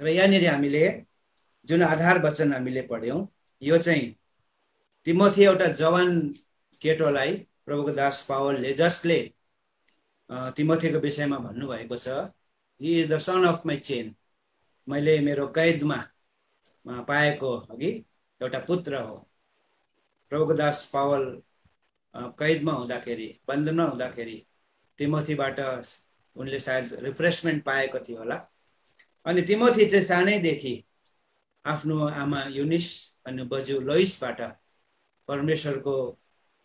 र यहाँनिर हामीले जुन आधार वचन हामीले पढ्यौं यो चाहिँ तिमोथी एउटा जवान केटोलाई प्रभुको दास पावलले जसले तिमोथीको विषयमा भन्नुभएको छ, he is the sun of my chain, मैले मेरो कैदमा पाएको अघि एउटा पुत्र हो। प्रभुको दास पावल कैदमा हुँदाखेरि, बन्दमा हुँदाखेरि तिमोथीबाट उनले सायद रिफ्रेसमेन्ट पाएको थियो होला। अनि तिमोथी चाहिँ सानैदेखि आफ्नो आमा युनिस अनि बजु लोइसबाट परमेश्वरको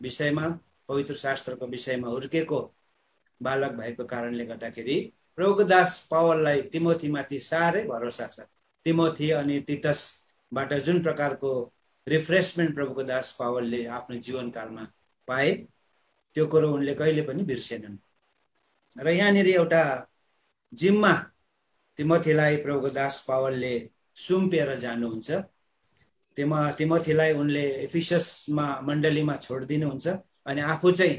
विषयमा, पवित्र शास्त्रको विषयमा हुर्केको बालक भएको कारणले गर्दाखेरि प्रभुको दास पावललाई तिमोथीमाथि साह्रै भरोसा छ। तिमोथी अनि तीतसबाट जुन प्रकारको रिफ्रेसमेन्ट प्रभुको दास पावलले आफ्नो जीवनकालमा पाए त्यो कुरो उनले कहिले पनि बिर्सेनन्। र यहाँनिर एउटा जिम्मा तिमोथीलाई प्रभुको दास पावलले सुम्पिएर जानुहुन्छ। तिमोथीलाई उनले एफिससमा मण्डलीमा छोडिदिनुहुन्छ अनि आफू चाहिँ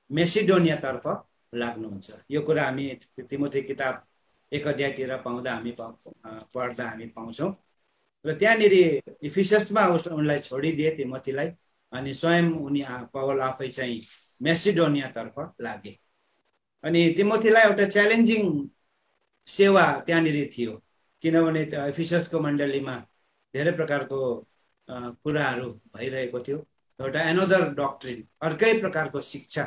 मेसिडोनियातर्फ लाग्नुहुन्छ। यो कुरा हामी तिमोथी किताब 1 अध्यायतिर पढ्दा हामी पाउँछौँ। र त्यहाँनिर एफिससमा उनलाई छोडिदिए तिमोथीलाई, अनि स्वयं उनी पावल आफै चाहिँ मेसिडोनियातर्फ लागे। अनि तिमोथीलाई एउटा च्यालेन्जिङ सेवा त्यहाँनिर थियो, किनभने एफिससको मण्डलीमा धेरै प्रकारको कुराहरू भइरहेको थियो। एउटा एनदर डक्ट्रिन, अर्कै प्रकारको शिक्षा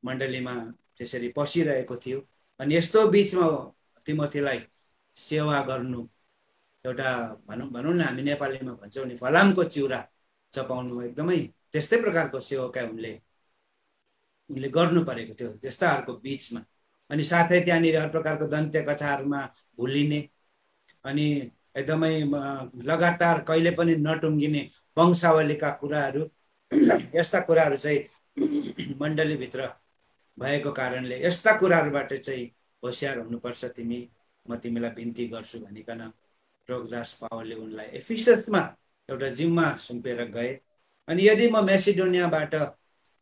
मण्डलीमा त्यसरी पसिरहेको थियो। अनि यस्तो बीचमा तिमोथीलाई सेवा गर्नु एउटा भनौँ न, हामी नेपालीमा भन्छौँ नि, फलामको चिउरा चपाउनु एकदमै त्यस्तै प्रकारको सेवाका उनले गर्नु परेको थियो त्यस्ताहरूको बीचमा। अनि साथै त्यहाँनिर हर प्रकारको दन्त्य कथाहरूमा भुलिने अनि एकदमै लगातार कहिले पनि नटुङ्गिने वंशावलीका कुराहरू, यस्ता कुराहरू चाहिँ मण्डलीभित्र भएको कारणले यस्ता कुराहरूबाट चाहिँ होसियार हुनुपर्छ तिमी, म तिमीलाई बिन्ती गर्छु भनिकन प्रभुको दास पावलले उनलाई एफिससमा एउटा जिम्मा सुम्पेर गए। अनि यदि म मेसिडोनियाबाट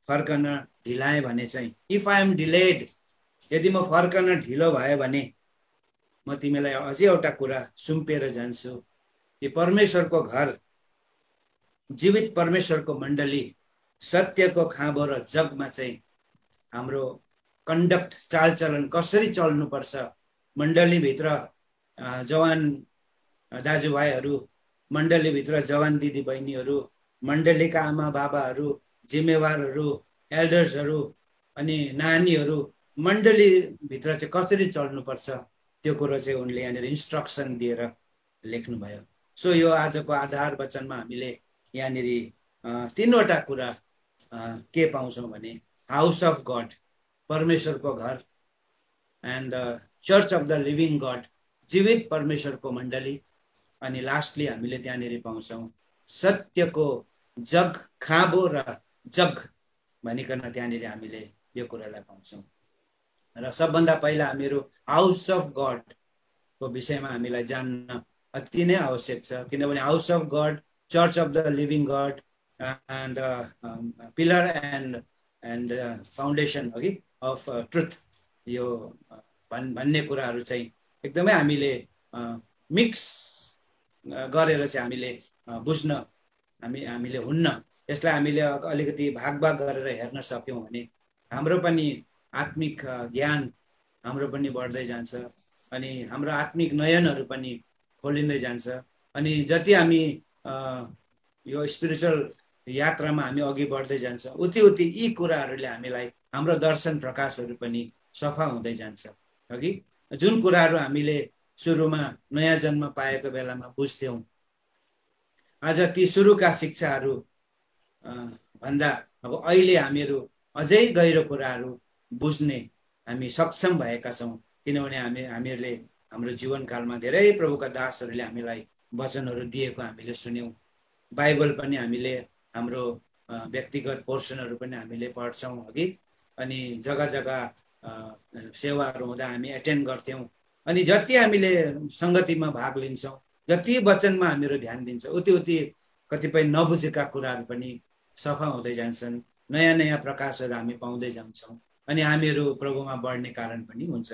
फर्कन ढिलाएँ भने चाहिँ, इफ आई एम डिलेड, यदि म फर्कन ढिलो भयो भने म तिमीलाई अझै एउटा कुरा सुम्पेर जान्छु कि परमेश्वरको घर, जीवित परमेश्वरको मण्डली, सत्यको खाँबो र जगमा चाहिँ हाम्रो कन्डक्ट, चालचलन कसरी चल्नुपर्छ, मण्डलीभित्र जवान दाजुभाइहरू, मण्डलीभित्र जवान दिदी बहिनीहरू, मण्डलीका आमा बाबाहरू, जिम्मेवारहरू, एल्डर्सहरू अनि नानीहरू, मण्डलीभित्र चाहिँ कसरी चल्नुपर्छ त्यो कुरो चाहिँ उनले यहाँनिर इन्स्ट्रक्सन दिएर लेख्नुभयो। सो यो आजको आधार वचनमा हामीले यहाँनिर 3वटा कुरा के पाउँछौँ भने, हाउस अफ गड, परमेश्वरको घर, and the church of the living God, जीवित परमेश्वरको मण्डली, अनि लास्टली हामीले त्यहाँनिर पाउँछौँ सत्यको जग, खाँबो र जग भनिकन त्यहाँनिर हामीले यो कुरालाई पाउँछौँ। र सबभन्दा पहिला हामीहरू हाउस अफ गडको विषयमा हामीलाई जान्न अति नै आवश्यक छ, किनभने house of God, church of the living God and pillar and foundation अघि अफ ट्रुथ, यो भन्ने कुराहरू चाहिँ एकदमै हामीले मिक्स गरेर चाहिँ हामीले बुझ्न हामीले हुन्न। यसलाई हामीले अलिकति भाग गरेर हेर्न सक्यौँ भने हाम्रो पनि आत्मिक ज्ञान हाम्रो पनि बढ्दै जान्छ अनि हाम्रो आत्मिक नयनहरू पनि खोलिँदै जान्छ। अनि जति हामी यो स्पिरिचुअल यात्रामा हामी अघि बढ्दै जान्छ उति यी कुराहरूले हामीलाई, हाम्रो दर्शन प्रकाशहरू पनि सफा हुँदै जान्छ। अघि जुन कुराहरू हामीले सुरुमा नयाँ जन्म पाएको बेलामा बुझ्थ्यौँ, आज ती सुरुका शिक्षाहरू भन्दा अब अहिले हामीहरू अझै गहिरो कुराहरू बुझ्ने हामी सक्षम भएका छौँ, किनभने हामीहरूले हाम्रो जीवनकालमा धेरै प्रभुका दासहरूले हामीलाई वचनहरू दिएको हामीले सुन्यौँ। बाइबल पनि हामीले हाम्रो व्यक्तिगत पोर्सनहरू पनि हामीले पढ्छौँ अघि, अनि जग्गा जग्गा सेवाहरू हुँदा हामी एटेन्ड गर्थ्यौँ। अनि जति हामीले सङ्गतिमा भाग लिन्छौँ, जति वचनमा हामीहरू ध्यान दिन्छौँ उति कतिपय नबुझेका कुराहरू पनि सफा हुँदै जान्छन्, नयाँ नयाँ प्रकाशहरू हामी पाउँदै जान्छौँ अनि हामीहरू प्रभुमा बढ्ने कारण पनि हुन्छ।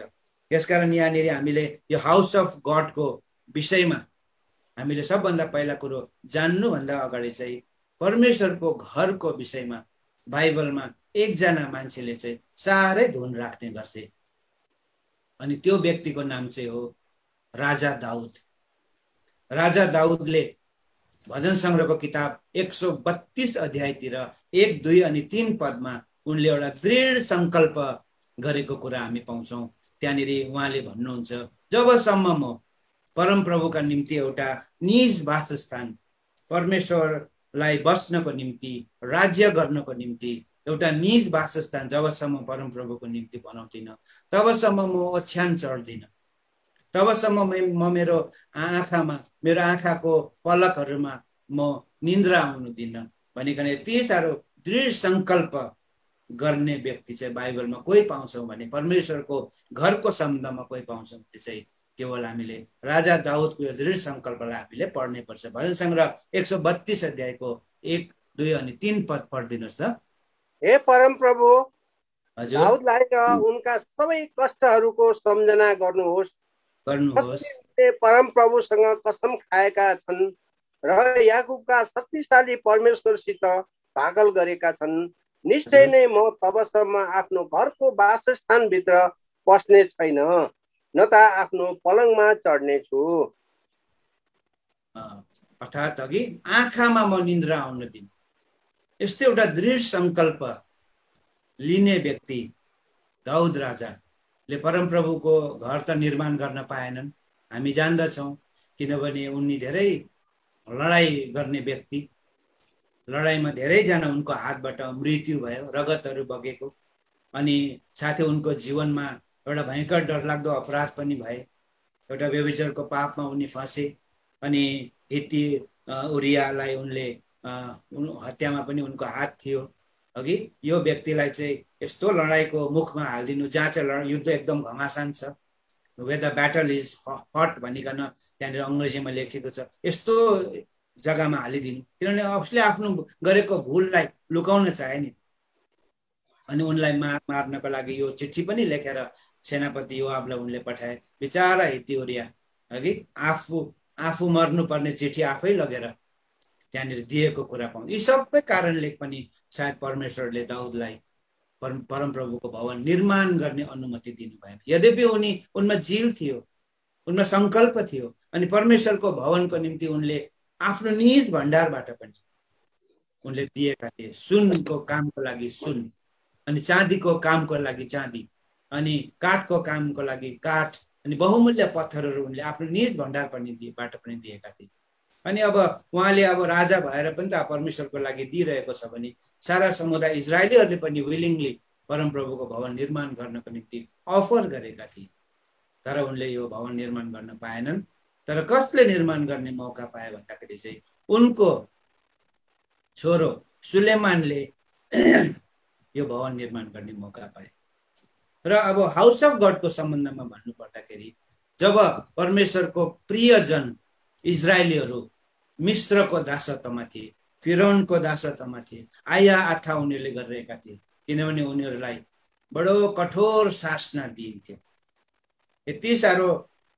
यसकारण यहाँनिर हामीले यो हाउस अफ गडको विषयमा हामीले सबभन्दा पहिला कुरो जान्नुभन्दा अगाडि चाहिँ परमेश्वरको घरको विषयमा बाइबलमा एकजना मान्छेले चाहिँ साह्रै धुन राख्ने गर्थे। अनि त्यो व्यक्तिको नाम चाहिँ हो राजा दाउद। राजा दाउदले भजन सङ्ग्रहको किताब 132 अध्यायतिर 1, 2 अनि 3 पदमा उनले एउटा दृढ सङ्कल्प गरेको कुरा हामी पाउँछौँ। त्यहाँनिर उहाँले भन्नुहुन्छ, जबसम्म म परमप्रभुका निम्ति एउटा निज वासस्थान, परमेश्वरलाई बस्नको निम्ति, राज्य गर्नको निम्ति एउटा निज वासस्थान जबसम्म परमप्रभुको निम्ति बनाउँदिनँ, तबसम्म म ओछ्यान चढ्दिनँ। तबसम्म म मेरो आँखाको पलकहरूमा म निन्द्रा आउनु दिन्न भनिकन यति साह्रो दृढ सङ्कल्प गर्ने व्यक्ति चाहिँ बाइबलमा कोही पाउँछौँ भने, परमेश्वरको घरको सम्बन्धमा कोही पाउँछौँ भने चाहिँ केवल हामीले राजा दाउदको यो दृढ सङ्कल्पलाई हामीले पढ्नै पर्छ। भजन सङ्ग्रह 132 अध्यायको 1, 2 अनि 3 पद पढिदिनुहोस् त। हे परमप्रभु, हजुर, दाउदलाई र उनका सबै कष्टहरूको सम्झना गर्नुहोस्। परमप्रभुसँग कसम खाएका छन् र याकुबका शक्तिशाली परमेश्वरसित भागल गरेका छन्। निश्चय नै म तबसम्म आफ्नो घरको वासस्थानभित्र पस्ने छैन, न त आफ्नो पलङमा चढ्ने छु। अर्थात् अघि आँखामा म निन्द्रा आउन दिन्न, यस्तो एउटा दृढ सङ्कल्प लिने व्यक्ति दाउद राजाले परमप्रभुको घर त निर्माण गर्न पाएनन्, हामी जान्दछौँ, किनभने उनी धेरै लडाइँ गर्ने व्यक्ति। लडाइँमा धेरैजना उनको हातबाट मृत्यु भयो, रगतहरू बगेको। अनि साथै उनको जीवनमा एउटा भयङ्कर डरलाग्दो अपराध पनि भए। एउटा व्यभिचारको पापमा उनी फँसे अनि हित्ती उरियालाई उनले हत्यामा पनि उनको हात थियो। अघि यो व्यक्तिलाई चाहिँ यस्तो लडाइँको मुखमा हालिदिनु जहाँ चाहिँ युद्ध एकदम घमासान छ, where the battle is hot भनिकन त्यहाँनिर अङ्ग्रेजीमा लेखेको छ, यस्तो जग्गामा हालिदिनु, किनभने उसले आफ्नो गरेको भुललाई लुकाउन चाहे नि। अनि उनलाई मार्नको लागि यो चिठी पनि लेखेर सेनापति योआबलाई उनले पठाए। बिचारा हित्ती उरिया अघि आफू मर्नुपर्ने चिठी आफै लगेर त्यहाँनिर दिएको कुरा पाउँ। यी सबै कारणले पनि सायद परमेश्वरले दाउदलाई परमप्रभुको भवन निर्माण गर्ने अनुमति दिनु भएन। यद्यपि उनमा जिल थियो, उनमा सङ्कल्प थियो, अनि परमेश्वरको भवनको निम्ति उनले आफ्नो निज भण्डारबाट पनि उनले दिएका थिए। सुनको कामको लागि सुन, अनि चाँदीको कामको लागि चाँदी, अनि काठको कामको लागि काठ, अनि बहुमूल्य पत्थरहरू उनले आफ्नो निज भण्डार पनि दिएका थिए। अनि अब उहाँले अब राजा भएर पनि त परमेश्वरको लागि दिइरहेको छ भने सारा समुदाय इजरायलीहरूले पनि विलिङली परमप्रभुको भवन निर्माण गर्नको निम्ति अफर गरेका थिए। तर उनले यो भवन निर्माण गर्न पाएनन्। तर कसले निर्माण गर्ने मौका पाए भन्दाखेरि चाहिँ उनको छोरो सुलेमानले यो भवन निर्माण गर्ने मौका पाए। र अब हाउस अफ गडको सम्बन्धमा भन्नु पर्दाखेरि जब परमेश्वरको प्रियजन इजरायलीहरू मिस्रको दासत्वमा थिए, फिरौनको दासत्वमा थिए, आया आथा उनीहरूले गरिरहेका थिए, किनभने उनीहरूलाई बडो कठोर शासना दिइन्थ्यो। यति साह्रो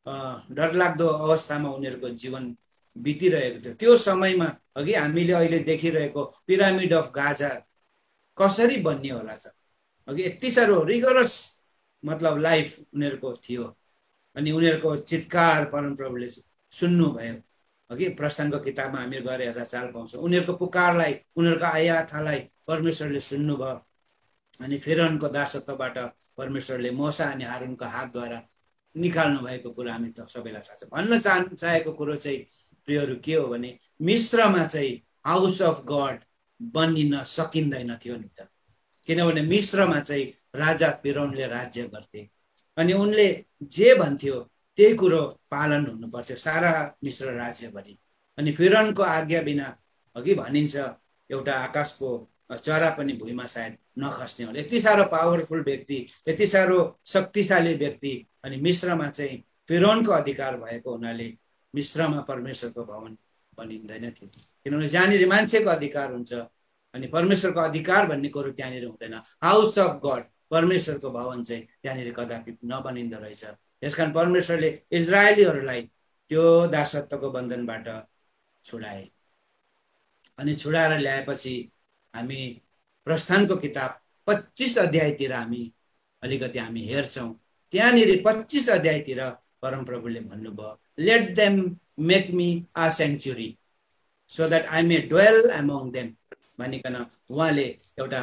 डरलाग्दो अवस्थामा उनीहरूको जीवन बितिरहेको थियो। त्यो समयमा अघि हामीले अहिले देखिरहेको पिरामिड अफ गाजा कसरी बन्ने होला त? अघि यति साह्रो रिगरस मतलब लाइफ उनीहरूको थियो। अनि उनीहरूको चित्कार परमप्रभुले सुन्नुभयो। अघि प्रस्थानको किताबमा हामी गएर हेर्दा चाल पाउँछौँ, उनीहरूको पुकारलाई, उनीहरूको आयाथालाई परमेश्वरले सुन्नुभयो। अनि फिरौनको दासत्वबाट परमेश्वरले मोसा अनि हारूनको हातद्वारा निकाल्नु भएको कुरा हामी त सबैलाई थाहा छ। भन्न चाहेको कुरो चाहिँ प्रियहरू के हो भने मिस्रमा चाहिँ हाउस अफ गड बनिन सकिँदैन थियो नि त, किनभने मिस्रमा चाहिँ राजा फिरौनले राज्य गर्थे अनि उनले जे भन्थ्यो त्यही कुरो पालन हुनु पर्थ्यो सारा मिस्र राज्यभरि। अनि फिरौनको आज्ञा बिना अघि भनिन्छ एउटा आकाशको चरा पनि भुइँमा सायद नखस्ने होला। यति साह्रो पावरफुल व्यक्ति, यति साह्रो शक्तिशाली व्यक्ति, अनि मिस्रमा चाहिँ फिरौनको अधिकार भएको हुनाले मिस्रमा परमेश्वरको भवन बनिँदैन थियो, किनभने जहाँनिर मान्छेको अधिकार हुन्छ अनि परमेश्वरको अधिकार भन्ने कुरो त्यहाँनिर हुँदैन। हाउस अफ गड परमेश्वरको भवन चाहिँ त्यहाँनिर कदापि नबनिँदो रहेछ। यसकारण परमेश्वरले इजरायलीहरूलाई त्यो दासत्वको बन्धनबाट छुडाए। अनि छुडाएर ल्याएपछि हामी प्रस्थानको किताब 25 अध्यायतिर हामी अलिकति हामी हेर्छौँ। त्यहाँनिर 25 अध्यायतिर परमप्रभुले भन्नुभयो, let them make me a sanctuary so that I may dwell among them भनिकन उहाँले एउटा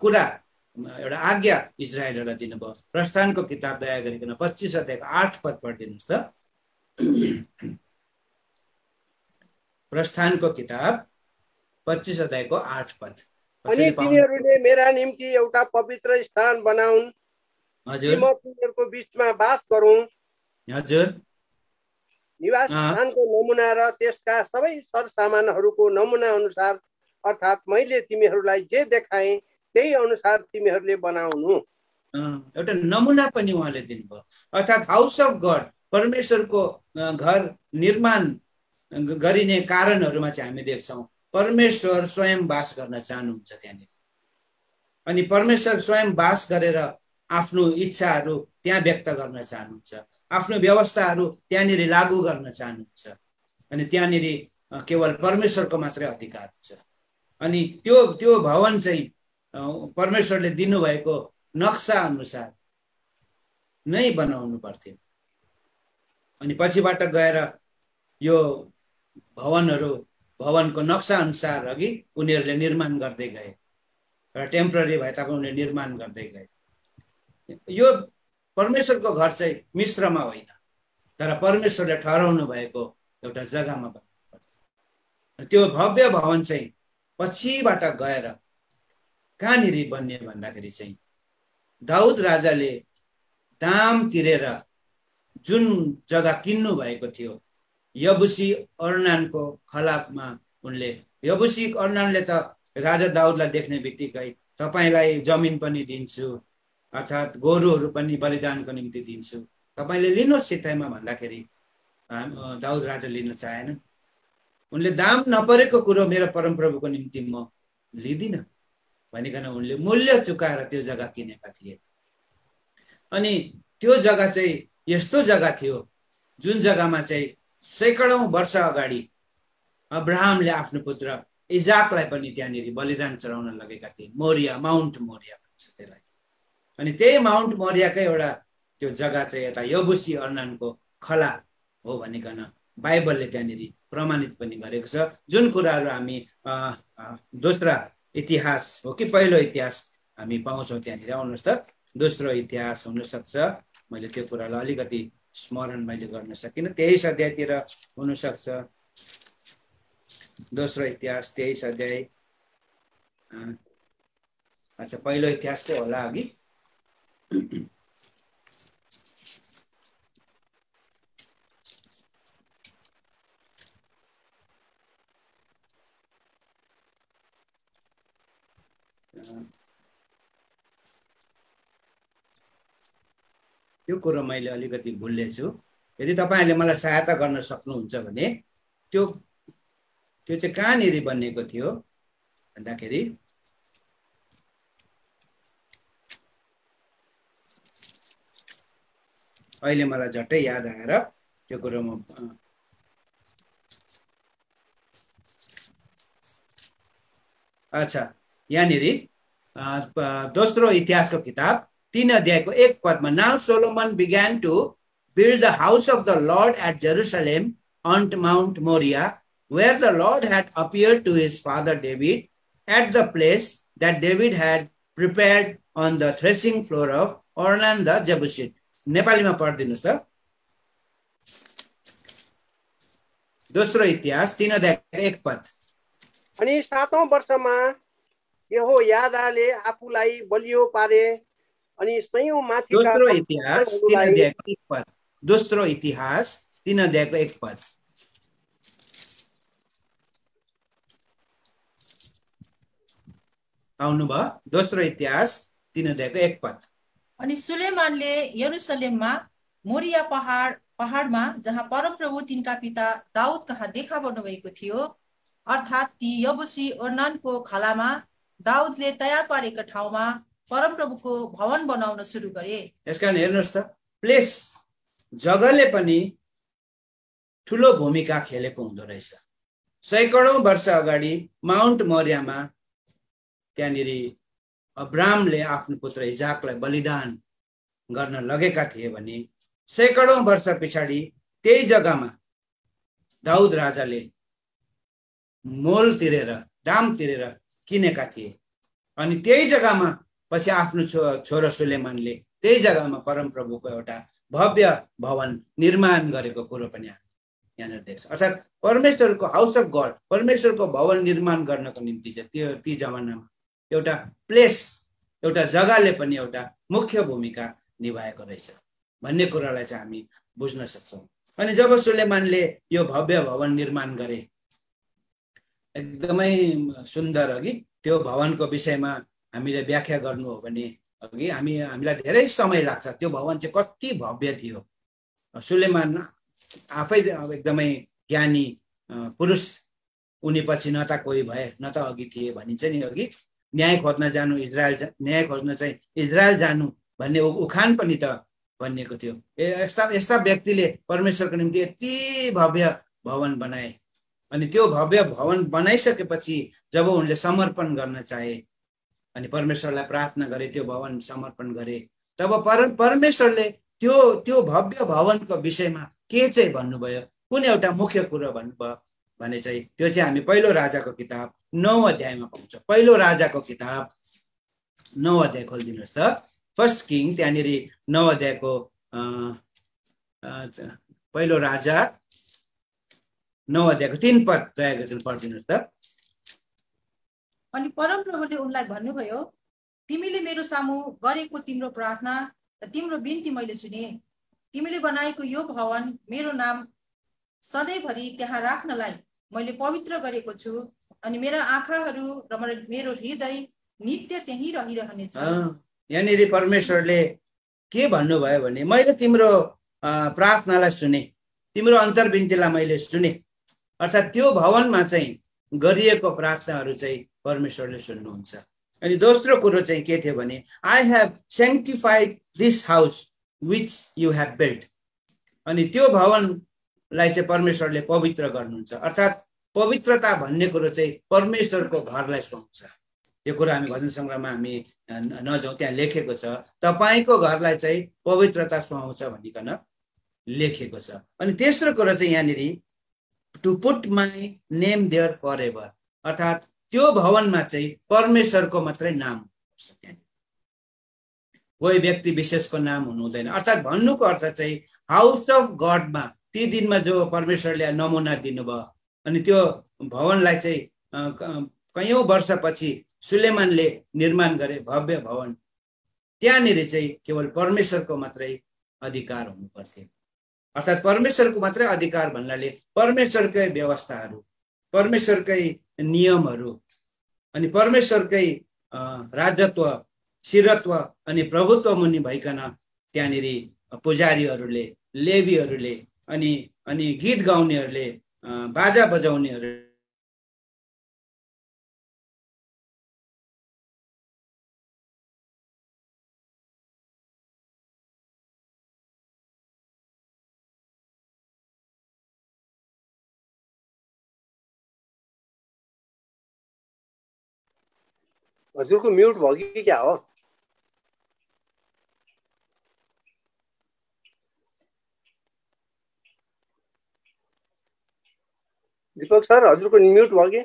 कुरा, एउटा आज्ञा इजरायलहरूलाई दिनुभयो। प्रस्थानको किताब दया गरिकन 25 अध्यायको 8 पद पढिदिनुहोस् त। प्रस्थानको किताब 25 अध्यायको 8 पद। अनि तिनीहरूले मेरा निम्ति एउटा पवित्र स्थान बनाउन्, हजुर, म तिनीहरूको बीचमा बास गरौँ। हजुर, निवास स्थानको नमुना र त्यसका सबै सरसामानहरूको नमुना अनुसार अर्थात् मैले तिमीहरूलाई जे देखाएँ त्यही अनुसार तिमीहरूले बनाउनु। एउटा नमुना पनि उहाँले दिनुभयो। अर्थात् हाउस अफ गड, परमेश्वरको घर निर्माण गरिने कारणहरूमा चाहिँ हामी देख्छौँ परमेश्वर स्वयं बास गर्न चाहनुहुन्छ त्यहाँनिर। अनि परमेश्वर स्वयं बास गरेर आफ्नो इच्छाहरू त्यहाँ व्यक्त गर्न चाहनुहुन्छ, आफ्नो व्यवस्थाहरू त्यहाँनिर लागू गर्न चाहनुहुन्छ। अनि त्यहाँनिर केवल परमेश्वरको मात्रै अधिकार हुन्छ। अनि त्यो भवन चाहिँ परमेश्वरले दिनुभएको नक्सा अनुसार नै बनाउनु पर्थ्यो। अनि पछिबाट गएर यो भवनको नक्सा अनुसार अघि उनीहरूले निर्माण गर्दै गए र टेम्पररी भए तापनि उनीहरूले निर्माण गर्दै गए। यो परमेश्वरको घर चाहिँ मिश्रमा होइन, तर परमेश्वरले ठहराउनु भएको एउटा जग्गामा बन्नुपर्छ। त्यो भव्य भवन चाहिँ पछिबाट गएर कहाँनिर बन्ने भन्दाखेरि चाहिँ दाउद राजाले दाम तिरेर जुन जग्गा किन्नु भएको थियो, यबुसी अर्नानको खलापमा उनले, यबुसी अर्नानले त राजा दाउदलाई देख्ने बित्तिकै तपाईलाई जमिन पनि दिन्छु, अर्थात् गोरुहरू पनि बलिदानको निम्ति दिन्छु, तपाईले लिनुहोस् सित्तैमा भन्दाखेरि दाउद राजा लिन चाहेन। उनले दाम नपरेको कुरो मेरो परमप्रभुको निम्ति म लिदिन भनिकन उनले मूल्य चुकाएर त्यो जग्गा किनेका थिए। अनि त्यो जग्गा चाहिँ यस्तो जग्गा थियो जुन जग्गामा चाहिँ सैकडौं वर्ष अगाडि अब्राहमले आफ्नो पुत्र इजाकलाई पनि त्यहाँनिर बलिदान चढाउन लगेका थिए। मोरिया, माउन्ट मोरिया भन्छ त्यसलाई। अनि त्यही माउन्ट मोरियाकै एउटा त्यो जग्गा चाहिँ यता यबुसी अर्नानको खला हो भनिकन बाइबलले त्यहाँनिर प्रमाणित पनि गरेको छ। जुन कुराहरू हामी दोस्रो इतिहास हो कि पहिलो इतिहास हामी पाउँछौँ त्यहाँनिर। आउनुहोस् त, दोस्रो इतिहास हुनसक्छ, मैले त्यो कुरालाई अलिकति स्मरण मैले गर्न सकिनँ। 23 अध्यायतिर हुनसक्छ, दोस्रो इतिहास 23 अध्याय। अच्छा, पहिलो इतिहास चाहिँ होला अघि। त्यो कुरो मैले अलिकति भुलेछु। यदि तपाईहरुले मलाई सहायता गर्न सक्नुहुन्छ भने त्यो चाहिँ कहाँनिर बनेको थियो भन्दाखेरि अहिले मलाई झट्टै याद आएर त्यो कुरो म अच्छा, यहाँनिर दोस्रो इतिहासको किताब 3 अध्यायको 1 पदमा, now Solomon began to build the house of the Lord at Jerusalem on Mount Moriah, where the Lord had appeared to his father David, at the place that David had prepared on the threshing floor of Ornan the Jebusite. नेपालीमा पढिदिनुस् त। दोस्रो इतिहास 3 अध्यायको 1 पद। अनि 7औं वर्षमा यहोयादाले आफूलाई बलियो पारे अनि सयौं माथिका दोस्रो इतिहास 3 अध्यायको 1 पद। दोस्रो इतिहास 3 अध्यायको 1 पद। आउनु भयो, दोस्रो इतिहास 3 अध्यायको 1 पद। अनि सुलेमानले यरुशलेममा मोरिया पहाडमा जहाँ परमप्रभु तिनका पिता दाउद कहाँ देखा पर्नु भएको थियो, अर्थात् ती यबुसी अर्नानको खलामा दाउदले तयार पारेको ठाउँमा परमप्रभुको भवन बनाउन सुरु गरे। यसकारण हेर्नुहोस् त, प्लेस जग्गाले पनि ठुलो भूमिका खेलेको हुँदो रहेछ। सैकडौँ वर्ष अगाडि माउन्ट मोरियामा त्यहाँनिर अब्रामले आफ्नो पुत्र इजाकलाई बलिदान गर्न लगेका थिए भने सैकडौँ वर्ष पछाडि त्यही जग्गामा दाउद राजाले मोल तिरेर दाम तिरेर किनेका थिए। अनि त्यही जग्गामा पछि आफ्नो छोरो सुलेमानले त्यही जग्गामा परमप्रभुको एउटा भव्य भवन निर्माण गरेको कुरो पनि यहाँनिर देख्छ। अर्थात् परमेश्वरको हाउस अफ गड, परमेश्वरको भवन निर्माण गर्नको निम्ति चाहिँ ती जमानामा एउटा प्लेस, एउटा जग्गाले पनि एउटा मुख्य भूमिका निभाएको रहेछ भन्ने कुरालाई चाहिँ हामी बुझ्न सक्छौँ। अनि जब सुलेमानले यो भव्य भवन निर्माण गरे, एकदमै सुन्दर अघि त्यो भवनको विषयमा हामीले व्याख्या गर्नु हो भने अघि हामीलाई धेरै समय लाग्छ। त्यो भवन चाहिँ कति भव्य थियो। सुलेमान आफै एकदमै ज्ञानी पुरुष, उनी पछि न त कोही भए न त अघि थिए भनिन्छ नि अघि। न्याय खोज्न जानु न्याय खोज्न चाहिँ इजरायल जानु भन्ने उखान पनि त भनिएको थियो। यस्ता व्यक्तिले परमेश्वरको निम्ति यति भव्य भवन बनाए। अनि त्यो भव्य भवन बनाइसकेपछि जब उनले समर्पण गर्न चाहे अनि परमेश्वरलाई प्रार्थना गरे, त्यो भवन समर्पण गरे, तब परमेश्वरले त्यो भव्य भवनको विषयमा के चाहिँ भन्नुभयो, कुन एउटा मुख्य कुरो भन्नुभयो भने चाहिँ त्यो चाहिँ हामी पहिलो राजाको किताब 9 अध्यायमा पाउँछौँ। पहिलो राजाको किताब 9 अध्याय खोलिदिनुहोस् त। फर्स्ट किङ त्यहाँनिर 9 अध्यायको पहिलो राजा 9 अध्यायको 3 पद दया गरेर पढिदिनुहोस् त। अनि परमप्रभुले उनलाई भन्नुभयो, तिमीले मेरो सामु गरेको तिम्रो प्रार्थना र तिम्रो बिन्ती मैले सुने। तिमीले बनाएको यो भवन मेरो नाम सधैँभरि त्यहाँ राख्नलाई मैले पवित्र गरेको छु। अनि मेरा आँखाहरू र मेरो हृदय नित्य त्यही रहिरहनेछ। यहाँनिर परमेश्वरले के भन्नुभयो भने मैले तिम्रो प्रार्थनालाई सुने, तिम्रो अन्तर्विन्तीलाई मैले सुने। अर्थात् त्यो भवनमा चाहिँ गरिएको प्रार्थनाहरू चाहिँ परमेश्वरले सुन्नुहुन्छ। अनि दोस्रो कुरो चाहिँ के थियो भने I have sanctified this house which you have built. अनि त्यो भवनलाई चाहिँ परमेश्वरले पवित्र गर्नुहुन्छ। अर्थात् पवित्रता भन्ने कुरो चाहिँ परमेश्वरको घरलाई सुहाउँछ। यो कुरा हामी भजन सङ्ग्रहमा हामी नजाउँ, त्यहाँ लेखेको छ तपाईँको घरलाई चाहिँ पवित्रता सुहाउँछ भनिकन लेखेको छ। अनि तेस्रो कुरो चाहिँ यहाँनिर to put my name there for ever. अर्थात् त्यो भवनमा चाहिँ परमेश्वरको मात्रै नाम हुन्छ, कोही व्यक्ति विशेषको नाम हुनु हुँदैन। अर्थात् भन्नुको अर्थ चाहिँ हाउस अफ गडमा ती दिनमा जो परमेश्वरले नमुना दिनुभयो अनि त्यो भवनलाई चाहिँ कयौं वर्षपछि सुलेमानले निर्माण गरे भव्य भवन, त्यहाँनिर चाहिँ केवल परमेश्वरको मात्रै अधिकार हुनु पर्थ्यो। अर्थात् परमेश्वरको मात्रै अधिकार भन्नाले परमेश्वरकै व्यवस्थाहरू, परमेश्वरकै नियमहरू अनि परमेश्वरकै राजत्व, शिरत्व अनि प्रभुत्व मुनि भइकन त्यहाँनिर पुजारीहरूले, लेवीहरूले अनि गीत गाउनेहरूले, बाजा बजाउनेहरू हजुरको म्युट भयो कि क्या हो? दीपक सर, हजुरको म्युट भयो कि?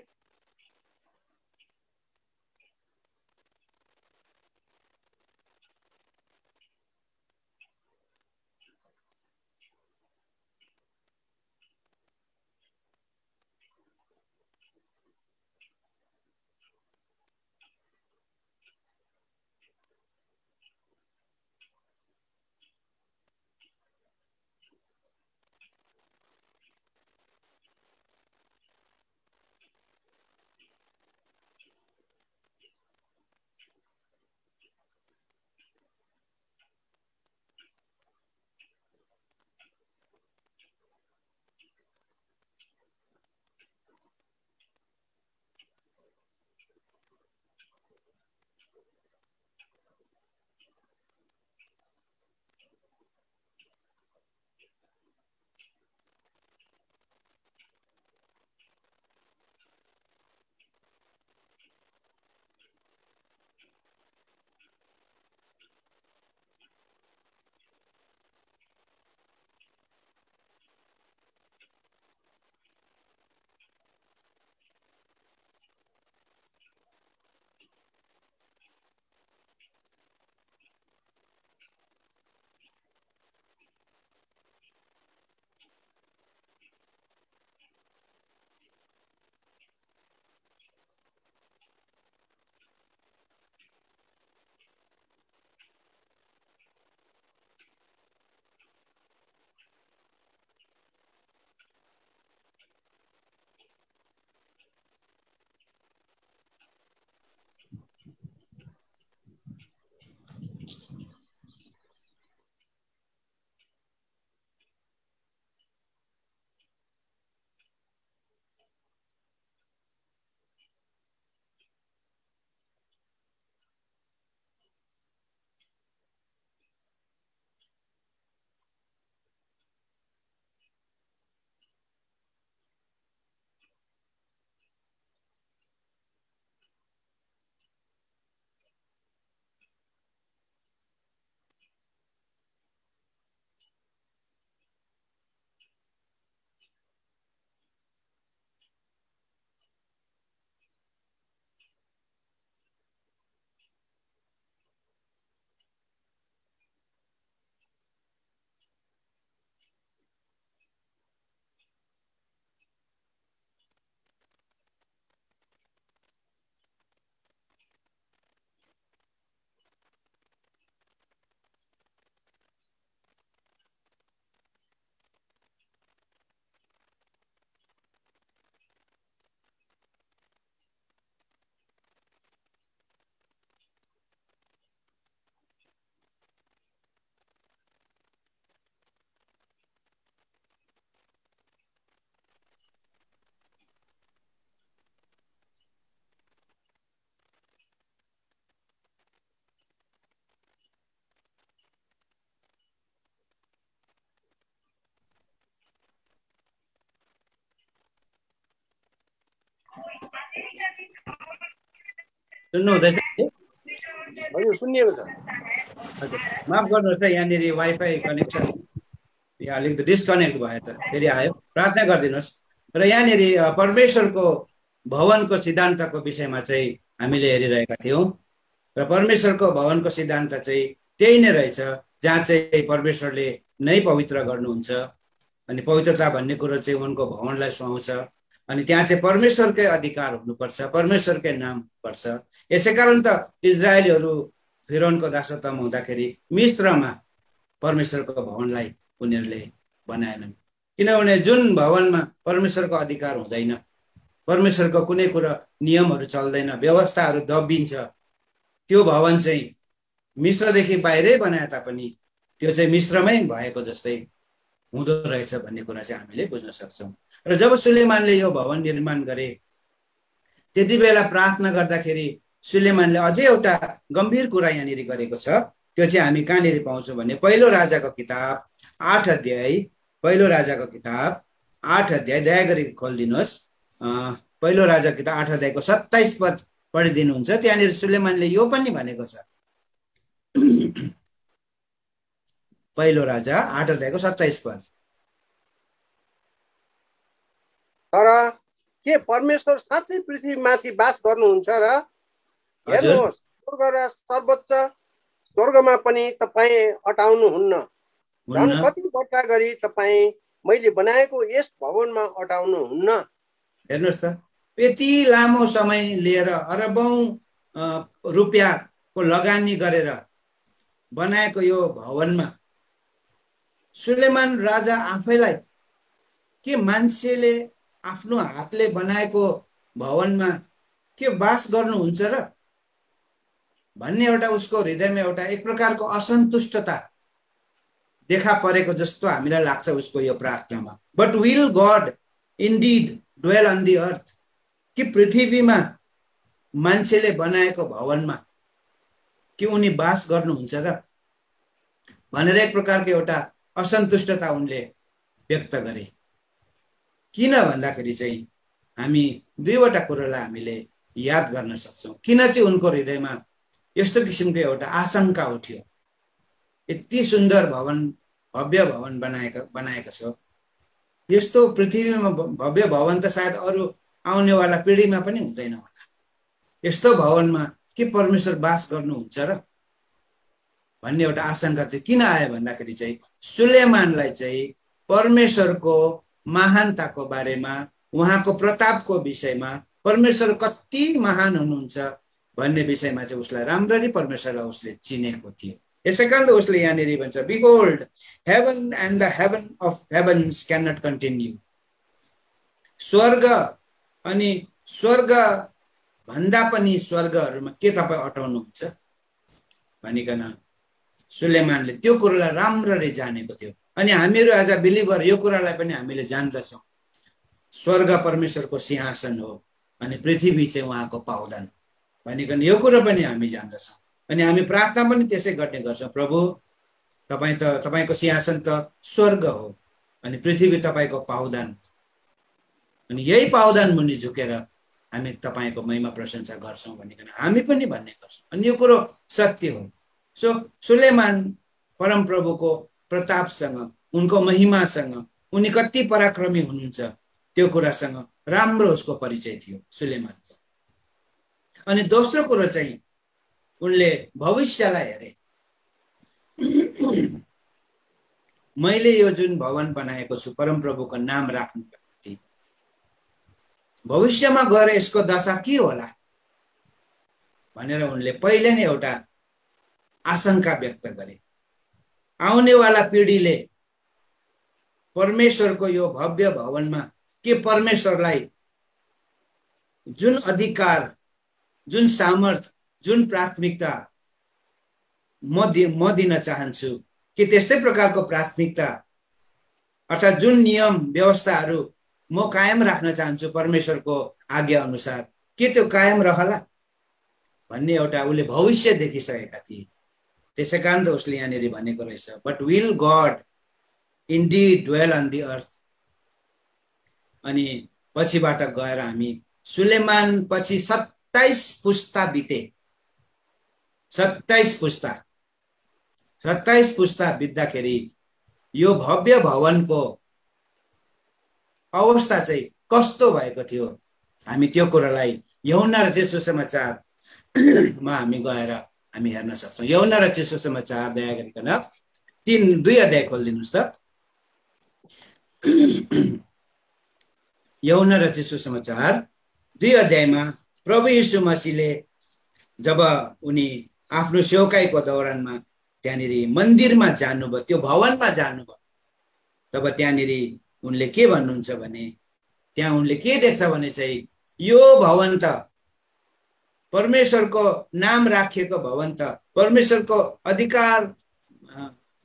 सुन्नु हुँदैछ? हजुर सुनिएको छ। हजुर, माफ गर्नुहोस् है, यहाँनिर वाइफाई कनेक्सन अलिकति डिस्कनेक्ट भयो, त फेरि आयो। प्रार्थना गरिदिनुहोस्। र यहाँनिर परमेश्वरको भवनको सिद्धान्तको विषयमा चाहिँ हामीले हेरिरहेका थियौँ। र परमेश्वरको भवनको सिद्धान्त चाहिँ त्यही नै रहेछ, जहाँ चाहिँ परमेश्वरले नै पवित्र गर्नुहुन्छ। अनि पवित्रता भन्ने कुरो चाहिँ उनको भवनलाई सुहाउँछ। अनि त्यहाँ चाहिँ परमेश्वरकै अधिकार हुनुपर्छ, परमेश्वरकै नाम पर्छ। यसै कारण त इजरायलीहरू फिरौनको दासत्वमा हुँदाखेरि मिस्रमा परमेश्वरको भवनलाई उनीहरूले बनाएनन्, किनभने जुन भवनमा परमेश्वरको अधिकार हुँदैन, परमेश्वरको कुनै कुरा नियमहरू चल्दैन, व्यवस्थाहरू दबिन्छ, त्यो भवन चाहिँ मिस्रदेखि बाहिरै बनाए तापनि त्यो चाहिँ मिस्रमै भएको जस्तै हुँदो रहेछ भन्ने कुरा चाहिँ हामीले बुझ्न सक्छौँ। र जब सुलेमानले यो भवन निर्माण गरे, त्यति बेला प्रार्थना गर्दाखेरि सुलेमानले अझै एउटा गम्भीर कुरा यहाँनिर गरेको छ। त्यो चाहिँ हामी कहाँनिर पाउँछौँ भने पहिलो राजाको किताब 8 अध्याय, पहिलो राजाको किताब 8 अध्याय, दया गरी खोलिदिनुहोस्। पहिलो राजा किताब 8 अध्यायको 27 पद पढिदिनुहुन्छ। त्यहाँनिर सुलेमानले यो पनि भनेको छ। पहिलो राजा 8 अध्यायको 27 पद। तर के परमेश्वर साँच्चै पृथ्वीमाथि बास गर्नुहुन्छ र? हेर्नुहोस्, स्वर्ग र सर्वोच्च स्वर्गमा पनि तपाईँ अटाउनुहुन्न। झन् कति वर्ष गरी तपाईँ मैले बनाएको यस भवनमा अटाउनुहुन्न। हेर्नुहोस् त, यति लामो समय लिएर अरबौं रुपियाँको लगानी गरेर बनाएको यो भवनमा सुलेमान राजा आफैलाई के मान्छेले आफ्नो हातले बनाएको भवनमा के बास गर्नुहुन्छ र भन्ने एउटा उसको हृदयमा एउटा एक प्रकारको असन्तुष्टता देखा परेको जस्तो हामीलाई लाग्छ उसको यो प्रार्थनामा। But will God indeed dwell on the earth, कि पृथ्वीमा मान्छेले बनाएको भवनमा के उनी बास गर्नुहुन्छ र भनेर एक प्रकारको एउटा असन्तुष्टता उनले व्यक्त गरे। किन भन्दाखेरि चाहिँ हामी दुईवटा कुरालाई हामीले याद गर्न सक्छौँ। किन चाहिँ उनको हृदयमा यस्तो किसिमको एउटा आशंका उठ्यो? यति सुन्दर भवन, भव्य भवन बनाएको छ, यस्तो पृथ्वीमा भव्य भवन त सायद अरू आउनेवाला पिँढीमा पनि हुँदैन होला। यस्तो भवनमा के परमेश्वर बास गर्नुहुन्छ र भन्ने एउटा आशंका चाहिँ किन आयो भन्दाखेरि चाहिँ सुलेमानलाई चाहिँ परमेश्वरको महानताको बारेमा, उहाँको प्रतापको विषयमा, परमेश्वर कति महान हुनुहुन्छ भन्ने विषयमा चाहिँ उसलाई राम्ररी परमेश्वरलाई उसले चिनेको थियो। यसै कारण उसले यहाँनिर भन्छ, behold heaven and the heaven of heavens can not continue. स्वर्ग अनि स्वर्ग भन्दा पनि स्वर्गहरूमा के तपाईँ अटाउनुहुन्छ भनिकन सुलेमानले त्यो कुरालाई राम्ररी जानेको थियो। अनि हामीहरू एज अ बिलिभर यो कुरालाई पनि हामीले जान्दछौँ, स्वर्ग परमेश्वरको सिंहासन हो अनि पृथ्वी चाहिँ उहाँको पावदान भनिकन यो कुरो पनि हामी जान्दछौँ। अनि हामी प्रार्थना पनि त्यसै गर्ने गर्छौँ, प्रभु तपाईँको सिंहासन त स्वर्ग हो अनि पृथ्वी तपाईँको पावदान, अनि यही पावदान मुनि झुकेर हामी तपाईँको महिमा प्रशंसा गर्छौँ भनिकन हामी पनि भन्ने गर्छौँ। अनि यो कुरो सत्य हो। सो सुलेमान परमप्रभुको प्रतापसँग, उनको महिमासँग, उनी कति पराक्रमी हुनुहुन्छ त्यो कुरासँग राम्रो उसको परिचय थियो सुलेमानको। अनि दोस्रो कुरो चाहिँ उनले भविष्यलाई हेरे। मैले यो जुन भवन बनाएको छु परमप्रभुको नाम राख्नुको निम्ति, भविष्यमा गएर यसको दशा के होला भनेर उनले पहिले नै एउटा आशंका व्यक्त गरे। आउनेवाला पिँढीले परमेश्वरको यो भव्य भवनमा के परमेश्वरलाई जुन अधिकार, जुन सामर्थ्य, जुन प्राथमिकता म दिन चाहन्छु, कि त्यस्तै प्रकारको प्राथमिकता अर्थात् जुन नियम व्यवस्थाहरू म कायम राख्न चाहन्छु परमेश्वरको आज्ञा अनुसार, के त्यो कायम रहला भन्ने एउटा उसले भविष्य देखिसकेका थिए। त्यसै कारण त उसले यहाँनिर भनेको रहेछ, but will God indeed dwell on the earth. अनि पछिबाट गएर हामी सुलेमान पछि 27 पुस्ता बिते। 27 पुस्ता बित्दाखेरि यो भव्य भवनको अवस्था चाहिँ कस्तो भएको थियो, हामी त्यो कुरालाई यूहन्ना रचित सुसमाचारमा हामी गएर हामी हेर्न सक्छौँ। यूहन्ना रचित सुसमाचार दया गरिकन 2 अध्याय खोलिदिनुहोस् त। यूहन्ना रचित सुसमाचार 2 अध्यायमा प्रभु यीशु मसीहले जब उनी आफ्नो सेवकाईको दौरानमा त्यहाँनिर मन्दिरमा जानुभयो, त्यो भवनमा जानुभयो, तब त्यहाँनिर उनले के भन्नुहुन्छ भने, त्यहाँ उनले के देख्छ भने चाहिँ यो भवन त परमेश्वरको नाम राखिएको भवन त, परमेश्वरको अधिकार